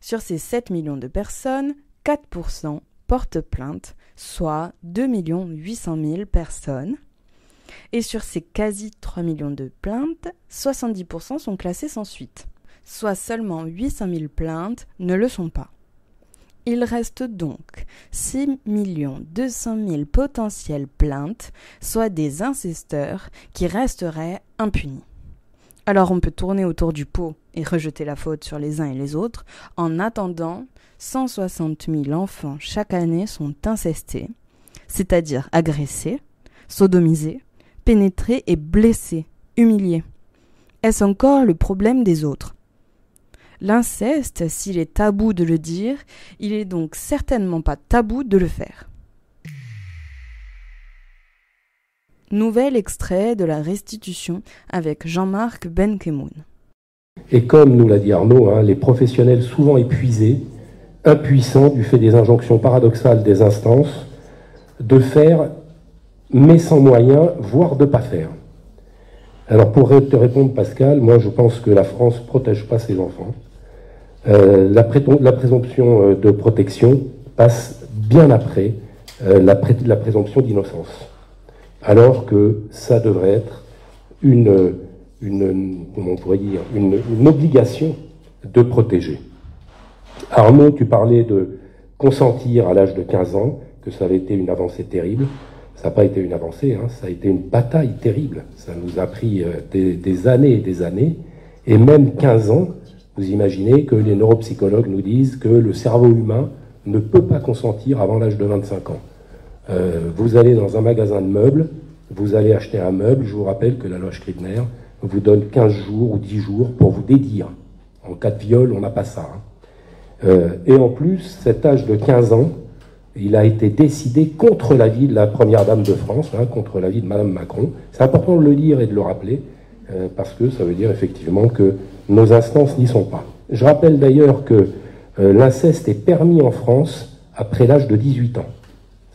Sur ces 7 millions de personnes, 4% portent plainte, soit 2 800 000 personnes. Et sur ces quasi 3 millions de plaintes, 70% sont classées sans suite, soit seulement 800 000 plaintes ne le sont pas. Il reste donc 6 200 000 potentielles plaintes, soit des incesteurs qui resteraient impunis. Alors on peut tourner autour du pot et rejeter la faute sur les uns et les autres. En attendant, 160 000 enfants chaque année sont incestés, c'est-à-dire agressés, sodomisés, pénétrés et blessés, humiliés. Est-ce encore le problème des autres ? L'inceste, s'il est tabou de le dire, il est donc certainement pas tabou de le faire. Nouvel extrait de la restitution avec Jean-Marc Benkemoun. Et comme nous l'a dit Arnaud, les professionnels souvent épuisés, impuissants du fait des injonctions paradoxales des instances, de faire mais sans moyens, voire de ne pas faire. Alors pour te répondre Pascal, moi je pense que la France ne protège pas ses enfants. La présomption de protection passe bien après la présomption d'innocence. Alors que ça devrait être comment on pourrait dire, une obligation de protéger. Arnaud, tu parlais de consentir à l'âge de 15 ans, que ça avait été une avancée terrible. Ça n'a pas été une avancée, ça a été une bataille terrible. Ça nous a pris des années et des années. Et même 15 ans, vous imaginez que les neuropsychologues nous disent que le cerveau humain ne peut pas consentir avant l'âge de 25 ans. Vous allez dans un magasin de meubles, vous allez acheter un meuble, je vous rappelle que la loi Scribner vous donne 15 jours ou 10 jours pour vous dédire. En cas de viol, on n'a pas ça. Et en plus, cet âge de 15 ans, il a été décidé contre l'avis de la première dame de France, contre l'avis de Madame Macron. C'est important de le dire et de le rappeler, parce que ça veut dire effectivement que nos instances n'y sont pas. Je rappelle d'ailleurs que l'inceste est permis en France après l'âge de 18 ans.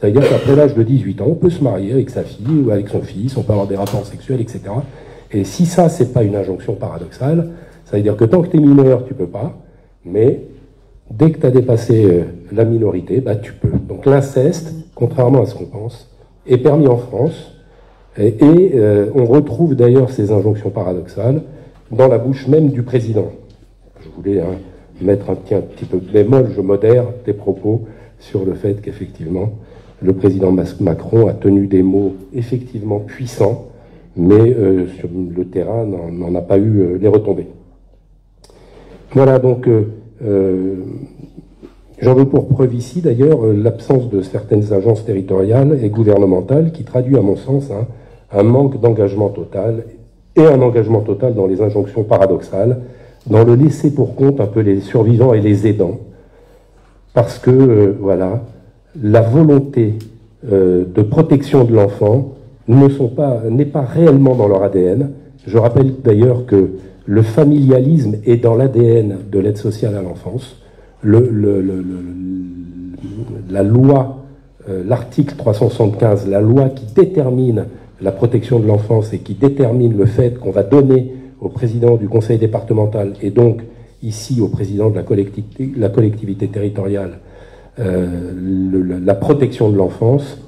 Ça veut dire qu'après l'âge de 18 ans, on peut se marier avec sa fille ou avec son fils, on peut avoir des rapports sexuels, etc. Et si ça, c'est pas une injonction paradoxale, ça veut dire que tant que tu es mineur, tu peux pas, mais dès que tu as dépassé la minorité, tu peux. Donc l'inceste, contrairement à ce qu'on pense, est permis en France, et on retrouve d'ailleurs ces injonctions paradoxales dans la bouche même du président. Je voulais mettre un petit peu de bémol, je modère tes propos sur le fait qu'effectivement, le président Macron a tenu des mots effectivement puissants, mais sur le terrain n'en a pas eu les retombées. Voilà, donc j'en veux pour preuve ici d'ailleurs l'absence de certaines agences territoriales et gouvernementales qui traduit à mon sens un manque d'engagement total et un engagement total dans les injonctions paradoxales, dans le laisser pour compte un peu les survivants et les aidants, parce que voilà, la volonté de protection de l'enfant n'est pas réellement dans leur ADN. Je rappelle d'ailleurs que le familialisme est dans l'ADN de l'aide sociale à l'enfance. La loi, l'article 375, la loi qui détermine la protection de l'enfance et qui détermine le fait qu'on va donner au président du conseil départemental et donc ici au président de la collectivité territoriale la protection de l'enfance,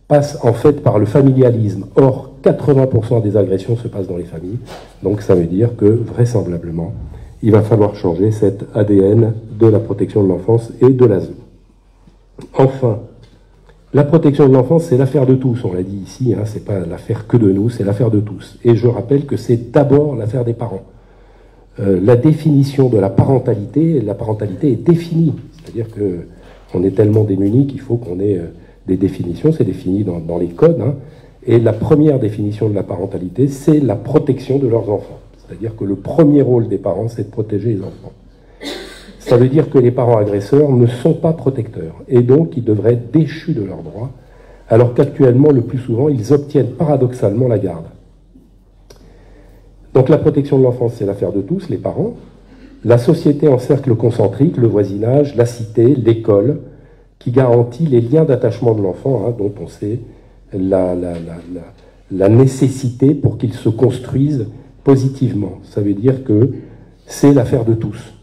passe en fait par le familialisme. Or, 80% des agressions se passent dans les familles. Donc ça veut dire que, vraisemblablement, il va falloir changer cet ADN de la protection de l'enfance et de l'ASE. Enfin, la protection de l'enfance, c'est l'affaire de tous, on l'a dit ici, c'est pas l'affaire que de nous, c'est l'affaire de tous. Et je rappelle que c'est d'abord l'affaire des parents. La définition de la parentalité est définie. C'est-à-dire que On est tellement démunis qu'il faut qu'on ait des définitions, c'est défini dans les codes, hein. Et la première définition de la parentalité, c'est la protection de leurs enfants. C'est-à-dire que le premier rôle des parents, c'est de protéger les enfants. Ça veut dire que les parents agresseurs ne sont pas protecteurs, et donc ils devraient être déchus de leurs droits, alors qu'actuellement, le plus souvent, ils obtiennent paradoxalement la garde. Donc la protection de l'enfance, c'est l'affaire de tous, les parents. La société en cercle concentrique, le voisinage, la cité, l'école, qui garantit les liens d'attachement de l'enfant, hein, dont on sait la nécessité pour qu'il se construise positivement. Ça veut dire que c'est l'affaire de tous.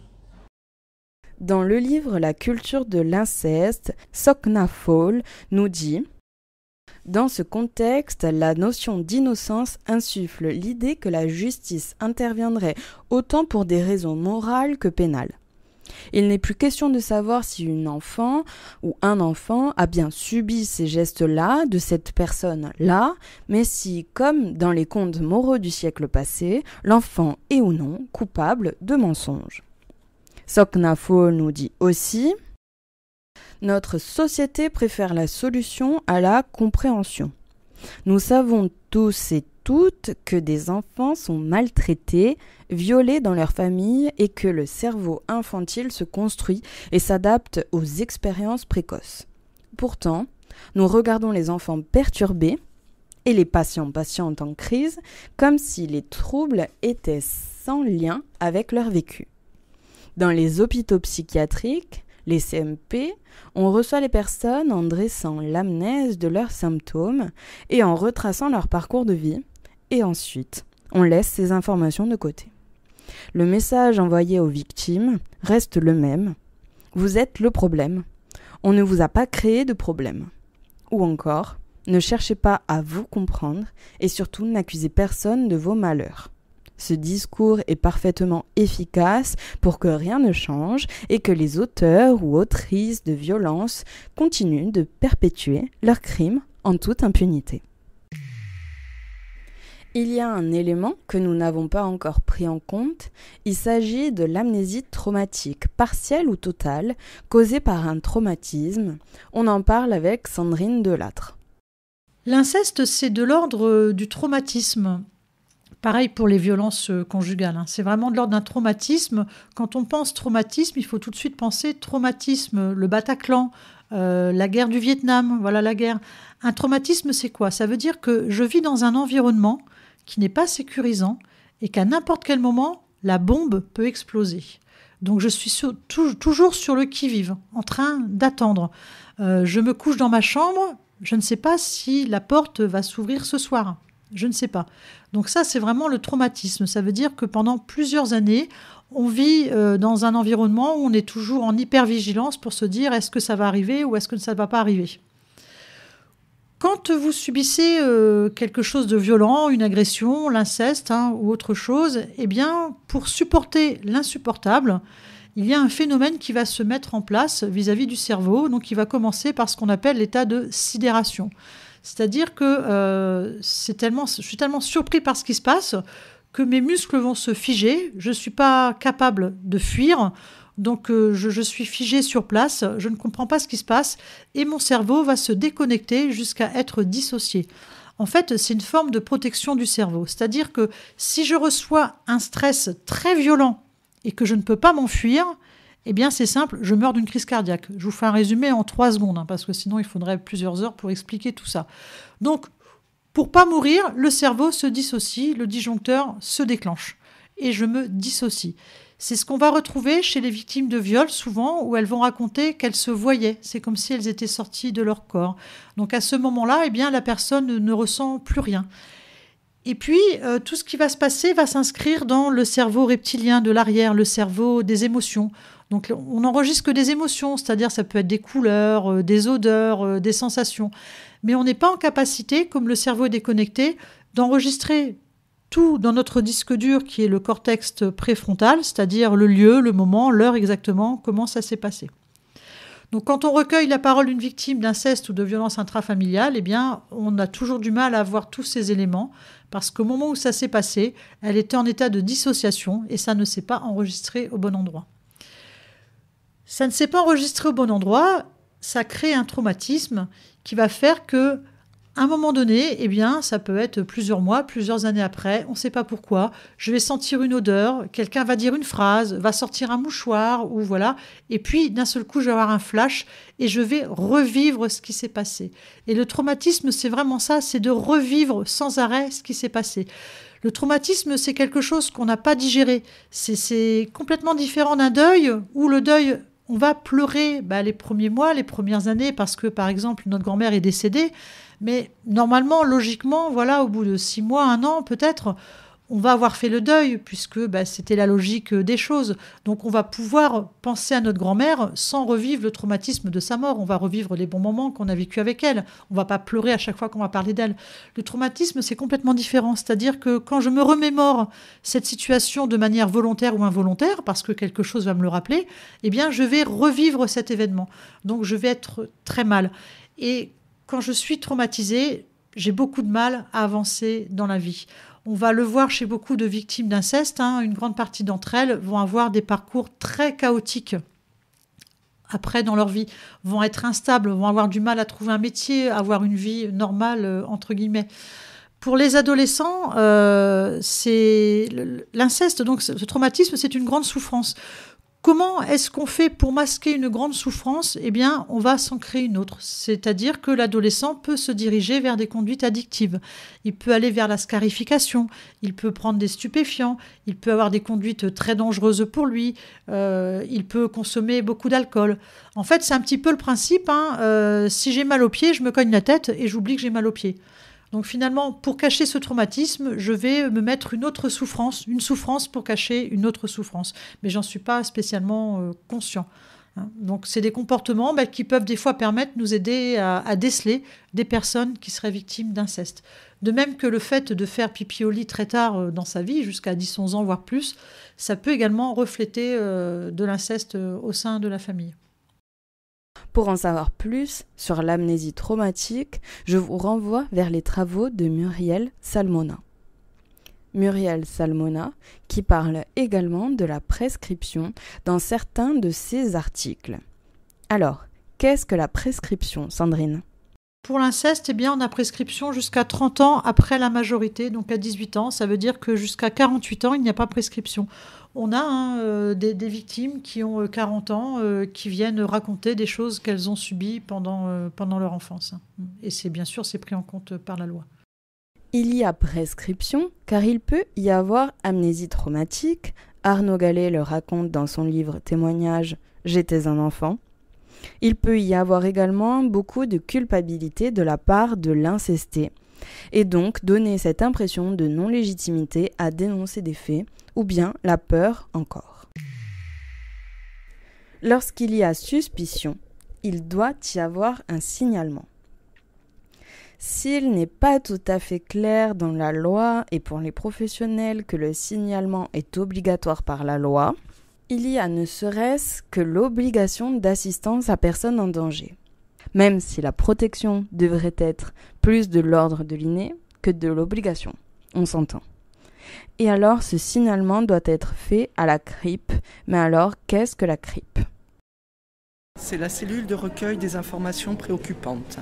Dans le livre La culture de l'inceste, Sokna Fall nous dit: dans ce contexte, la notion d'innocence insuffle l'idée que la justice interviendrait autant pour des raisons morales que pénales. Il n'est plus question de savoir si une enfant ou un enfant a bien subi ces gestes-là de cette personne-là, mais si, comme dans les contes moraux du siècle passé, l'enfant est ou non coupable de mensonges. Sokna Fall nous dit aussi: notre société préfère la solution à la compréhension. Nous savons tous et toutes que des enfants sont maltraités, violés dans leur famille et que le cerveau infantile se construit et s'adapte aux expériences précoces. Pourtant, nous regardons les enfants perturbés et les patientes en crise comme si les troubles étaient sans lien avec leur vécu. Dans les hôpitaux psychiatriques, les CMP, on reçoit les personnes en dressant l'amnèse de leurs symptômes et en retraçant leur parcours de vie, et ensuite, on laisse ces informations de côté. Le message envoyé aux victimes reste le même: vous êtes le problème. On ne vous a pas créé de problème. Ou encore, ne cherchez pas à vous comprendre et surtout n'accusez personne de vos malheurs. Ce discours est parfaitement efficace pour que rien ne change et que les auteurs ou autrices de violences continuent de perpétuer leurs crimes en toute impunité. Il y a un élément que nous n'avons pas encore pris en compte, il s'agit de l'amnésie traumatique, partielle ou totale, causée par un traumatisme. On en parle avec Sandrine Delattre. L'inceste, c'est de l'ordre du traumatisme. Pareil pour les violences conjugales, hein. C'est vraiment de l'ordre d'un traumatisme. Quand on pense traumatisme, il faut tout de suite penser traumatisme, le Bataclan, la guerre du Vietnam, voilà la guerre. Un traumatisme, c'est quoi? Ça veut dire que je vis dans un environnement qui n'est pas sécurisant et qu'à n'importe quel moment, la bombe peut exploser. Donc je suis toujours sur le qui-vive, en train d'attendre. Je me couche dans ma chambre, je ne sais pas si la porte va s'ouvrir ce soir. Je ne sais pas. Donc ça, c'est vraiment le traumatisme. Ça veut dire que pendant plusieurs années, on vit dans un environnement où on est toujours en hypervigilance pour se dire est-ce que ça va arriver ou est-ce que ça ne va pas arriver. Quand vous subissez quelque chose de violent, une agression, l'inceste ou autre chose, eh bien, pour supporter l'insupportable, il y a un phénomène qui va se mettre en place vis-à-vis du cerveau. Donc, il va commencer par ce qu'on appelle l'état de sidération. C'est-à-dire que je suis tellement surpris par ce qui se passe que mes muscles vont se figer. Je ne suis pas capable de fuir. Donc, je suis figée sur place. Je ne comprends pas ce qui se passe. Et mon cerveau va se déconnecter jusqu'à être dissocié. En fait, c'est une forme de protection du cerveau. C'est-à-dire que si je reçois un stress très violent et que je ne peux pas m'enfuir, eh bien, c'est simple, je meurs d'une crise cardiaque. Je vous fais un résumé en 3 secondes, parce que sinon, il faudrait plusieurs heures pour expliquer tout ça. Donc, pour pas mourir, le cerveau se dissocie, le disjoncteur se déclenche. Et je me dissocie. C'est ce qu'on va retrouver chez les victimes de viol, souvent, où elles vont raconter qu'elles se voyaient. C'est comme si elles étaient sorties de leur corps. Donc, à ce moment-là, eh bien, la personne ne ressent plus rien. Et puis, tout ce qui va se passer va s'inscrire dans le cerveau reptilien de l'arrière, le cerveau des émotions. Donc, on n'enregistre que des émotions, c'est-à-dire ça peut être des couleurs, des odeurs, des sensations. Mais on n'est pas en capacité, comme le cerveau est déconnecté, d'enregistrer tout dans notre disque dur qui est le cortex préfrontal, c'est-à-dire le lieu, le moment, l'heure exactement, comment ça s'est passé. Donc, quand on recueille la parole d'une victime d'inceste ou de violence intrafamiliale, eh bien, on a toujours du mal à avoir tous ces éléments parce qu'au moment où ça s'est passé, elle était en état de dissociation et ça ne s'est pas enregistré au bon endroit. Ça ne s'est pas enregistré au bon endroit ça crée un traumatisme qui va faire que à un moment donné, eh bien, ça peut être plusieurs mois, plusieurs années après, on ne sait pas pourquoi, je vais sentir une odeur, quelqu'un va dire une phrase, va sortir un mouchoir, ou voilà, et puis d'un seul coup, je vais avoir un flash et je vais revivre ce qui s'est passé. Et le traumatisme, c'est vraiment ça, c'est de revivre sans arrêt ce qui s'est passé. Le traumatisme, c'est quelque chose qu'on n'a pas digéré. C'est complètement différent d'un deuil, où le deuil, on va pleurer les premiers mois, les premières années, parce que, par exemple, notre grand-mère est décédée. Mais normalement, logiquement, voilà, au bout de 6 mois, 1 an peut-être, on va avoir fait le deuil, puisque c'était la logique des choses. Donc on va pouvoir penser à notre grand-mère sans revivre le traumatisme de sa mort. On va revivre les bons moments qu'on a vécus avec elle. On ne va pas pleurer à chaque fois qu'on va parler d'elle. Le traumatisme, c'est complètement différent. C'est-à-dire que quand je me remémore cette situation de manière volontaire ou involontaire, parce que quelque chose va me le rappeler, eh bien je vais revivre cet événement. Donc je vais être très mal. Et quand je suis traumatisée, j'ai beaucoup de mal à avancer dans la vie. On va le voir chez beaucoup de victimes d'inceste. Une grande partie d'entre elles vont avoir des parcours très chaotiques après dans leur vie, vont être instables, vont avoir du mal à trouver un métier, avoir une vie normale, entre guillemets. Pour les adolescents, c'est l'inceste, donc ce traumatisme, c'est une grande souffrance. Comment est-ce qu'on fait pour masquer une grande souffrance ? Eh bien, on va s'en créer une autre. C'est-à-dire que l'adolescent peut se diriger vers des conduites addictives. Il peut aller vers la scarification, il peut prendre des stupéfiants, il peut avoir des conduites très dangereuses pour lui, il peut consommer beaucoup d'alcool. En fait, c'est un petit peu le principe. Si j'ai mal aux pieds, je me cogne la tête et j'oublie que j'ai mal aux pieds. Donc finalement, pour cacher ce traumatisme, je vais me mettre une autre souffrance, une souffrance pour cacher une autre souffrance. Mais j'en suis pas spécialement conscient. Donc c'est des comportements qui peuvent des fois permettre, nous aider à déceler des personnes qui seraient victimes d'inceste. De même que le fait de faire pipi au lit très tard dans sa vie, jusqu'à 10-11 ans, voire plus, ça peut également refléter de l'inceste au sein de la famille. Pour en savoir plus sur l'amnésie traumatique, je vous renvoie vers les travaux de Muriel Salmona. Muriel Salmona, qui parle également de la prescription dans certains de ses articles. Alors, qu'est-ce que la prescription, Sandrine ? Pour l'inceste, on a prescription jusqu'à 30 ans après la majorité, donc à 18 ans. Ça veut dire que jusqu'à 48 ans, il n'y a pas prescription. On a des victimes qui ont 40 ans, qui viennent raconter des choses qu'elles ont subies pendant leur enfance. Et c'est bien sûr, c'est pris en compte par la loi. Il y a prescription, car il peut y avoir amnésie traumatique. Arnaud Gallet le raconte dans son livre Témoignage « J'étais un enfant ». Il peut y avoir également beaucoup de culpabilité de la part de l'incesté, et donc donner cette impression de non-légitimité à dénoncer des faits, ou bien la peur encore. Lorsqu'il y a suspicion, il doit y avoir un signalement. S'il n'est pas tout à fait clair dans la loi et pour les professionnels que le signalement est obligatoire par la loi, il y a ne serait-ce que l'obligation d'assistance à personne en danger. Même si la protection devrait être plus de l'ordre de l'inné que de l'obligation, on s'entend. Et alors ce signalement doit être fait à la CRIP. Mais alors, qu'est-ce que la CRIP ? C'est la cellule de recueil des informations préoccupantes.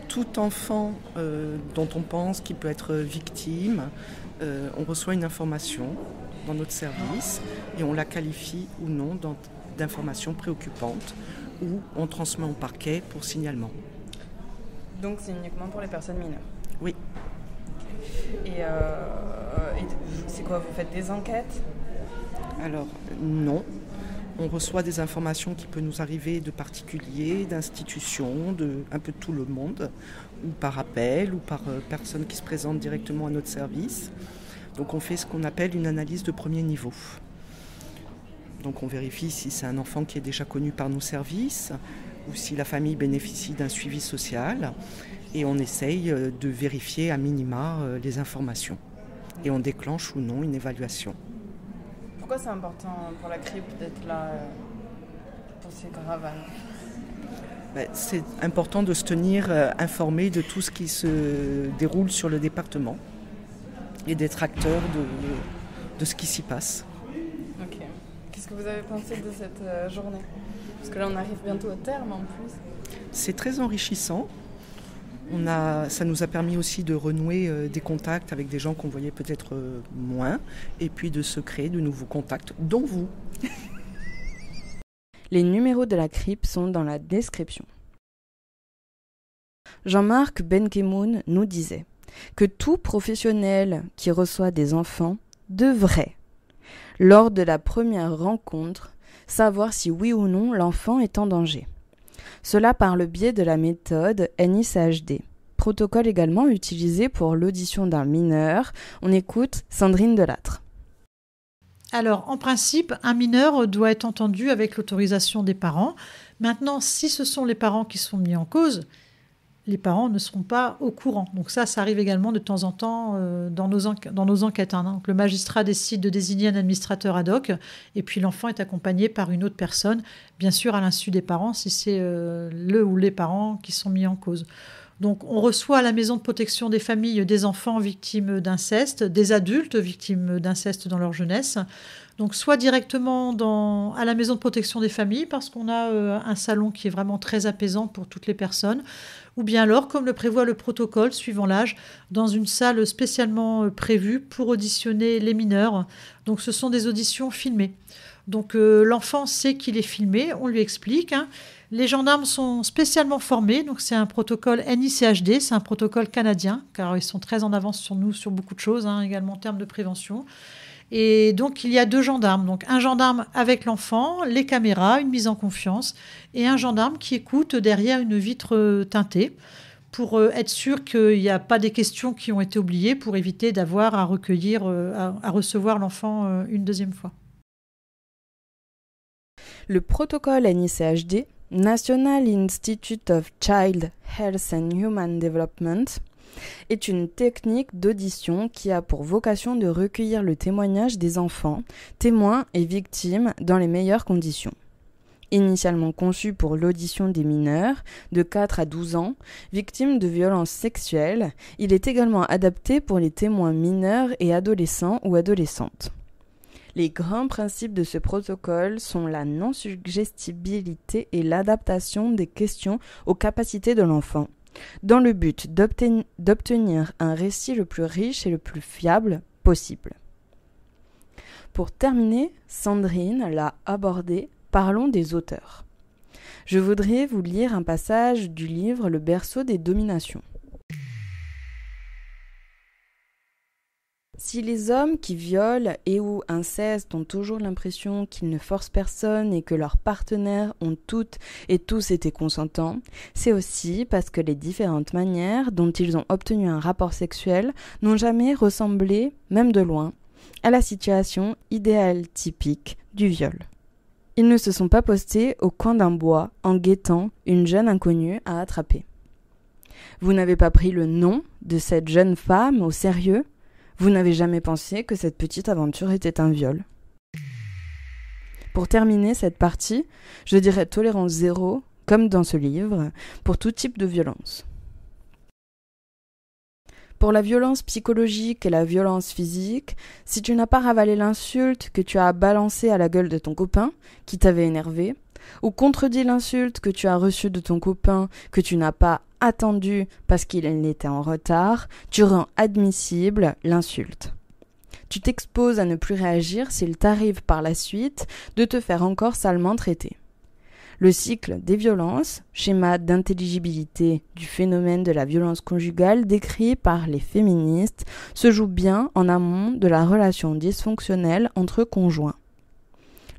Tout enfant dont on pense qu'il peut être victime, on reçoit une information dans notre service et on la qualifie ou non d'information préoccupante ou on transmet au parquet pour signalement. Donc c'est uniquement pour les personnes mineures ? Oui. Et c'est quoi, vous faites des enquêtes ? Alors non, on reçoit des informations qui peuvent nous arriver de particuliers, d'institutions, de un peu de tout le monde, ou par appel, ou par personnes qui se présentent directement à notre service. Donc on fait ce qu'on appelle une analyse de premier niveau. Donc on vérifie si c'est un enfant qui est déjà connu par nos services, ou si la famille bénéficie d'un suivi social, et on essaye de vérifier à minima les informations. Et on déclenche ou non une évaluation. Pourquoi c'est important pour la CRIP d'être là pour ces caravanes ? C'est important de se tenir informé de tout ce qui se déroule sur le département et d'être acteur de ce qui s'y passe. Ok. Qu'est-ce que vous avez pensé de cette journée ? Parce que là, on arrive bientôt au terme en plus. C'est très enrichissant. Ça nous a permis aussi de renouer des contacts avec des gens qu'on voyait peut-être moins, et puis de se créer de nouveaux contacts, dont vous. Les numéros de la CRIP sont dans la description. Jean-Marc Benkemoun nous disait que tout professionnel qui reçoit des enfants devrait, lors de la première rencontre, savoir si oui ou non l'enfant est en danger. Cela par le biais de la méthode NICHD, protocole également utilisé pour l'audition d'un mineur. On écoute Sandrine Delattre. Alors, en principe, un mineur doit être entendu avec l'autorisation des parents. Maintenant, si ce sont les parents qui sont mis en cause, les parents ne seront pas au courant. Donc ça arrive également de temps en temps dans nos enquêtes. Donc le magistrat décide de désigner un administrateur ad hoc et puis l'enfant est accompagné par une autre personne, bien sûr à l'insu des parents si c'est le ou les parents qui sont mis en cause. Donc on reçoit à la maison de protection des familles des enfants victimes d'inceste, des adultes victimes d'inceste dans leur jeunesse. Donc soit directement à la maison de protection des familles parce qu'on a un salon qui est vraiment très apaisant pour toutes les personnes, ou bien alors, comme le prévoit le protocole, suivant l'âge, dans une salle spécialement prévue pour auditionner les mineurs. Donc ce sont des auditions filmées. Donc l'enfant sait qu'il est filmé, on lui explique. Les gendarmes sont spécialement formés, donc c'est un protocole NICHD, c'est un protocole canadien, car ils sont très en avance sur nous sur beaucoup de choses, également en termes de prévention. Et donc, il y a 2 gendarmes. Donc, un gendarme avec l'enfant, les caméras, une mise en confiance, et un gendarme qui écoute derrière une vitre teintée pour être sûr qu'il n'y a pas des questions qui ont été oubliées pour éviter d'avoir à recevoir l'enfant une deuxième fois. Le protocole NICHD, National Institute of Child Health and Human Development, est une technique d'audition qui a pour vocation de recueillir le témoignage des enfants, témoins et victimes dans les meilleures conditions. Initialement conçu pour l'audition des mineurs de 4 à 12 ans, victimes de violences sexuelles, il est également adapté pour les témoins mineurs et adolescents ou adolescentes. Les grands principes de ce protocole sont la non-suggestibilité et l'adaptation des questions aux capacités de l'enfant, dans le but d'obtenir un récit le plus riche et le plus fiable possible. Pour terminer, Sandrine l'a abordé, parlons des auteurs. Je voudrais vous lire un passage du livre Le berceau des dominations. Si les hommes qui violent et ou incestent ont toujours l'impression qu'ils ne forcent personne et que leurs partenaires ont toutes et tous été consentants, c'est aussi parce que les différentes manières dont ils ont obtenu un rapport sexuel n'ont jamais ressemblé, même de loin, à la situation idéale typique du viol. Ils ne se sont pas postés au coin d'un bois en guettant une jeune inconnue à attraper. Vous n'avez pas pris le nom de cette jeune femme au sérieux ? Vous n'avez jamais pensé que cette petite aventure était un viol. Pour terminer cette partie, je dirais tolérance zéro, comme dans ce livre, pour tout type de violence. Pour la violence psychologique et la violence physique, si tu n'as pas ravalé l'insulte que tu as balancée à la gueule de ton copain, qui t'avait énervé, ou contredit l'insulte que tu as reçue de ton copain que tu n'as pas attendu parce qu'il était en retard, tu rends admissible l'insulte. Tu t'exposes à ne plus réagir s'il t'arrive par la suite de te faire encore salement traiter. Le cycle des violences, schéma d'intelligibilité du phénomène de la violence conjugale décrit par les féministes, se joue bien en amont de la relation dysfonctionnelle entre conjoints.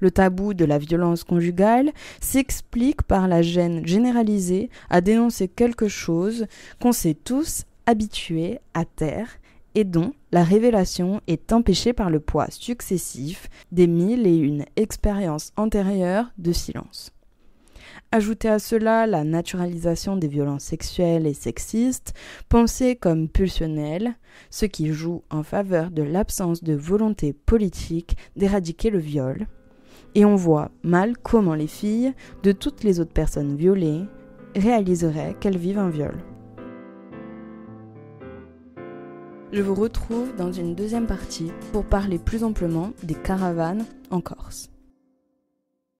Le tabou de la violence conjugale s'explique par la gêne généralisée à dénoncer quelque chose qu'on s'est tous habitués à taire et dont la révélation est empêchée par le poids successif des 1001 expériences antérieures de silence. Ajoutez à cela la naturalisation des violences sexuelles et sexistes, pensées comme pulsionnelles, ce qui joue en faveur de l'absence de volonté politique d'éradiquer le viol. Et on voit mal comment les filles de toutes les autres personnes violées réaliseraient qu'elles vivent un viol. Je vous retrouve dans une deuxième partie pour parler plus amplement des caravanes en Corse.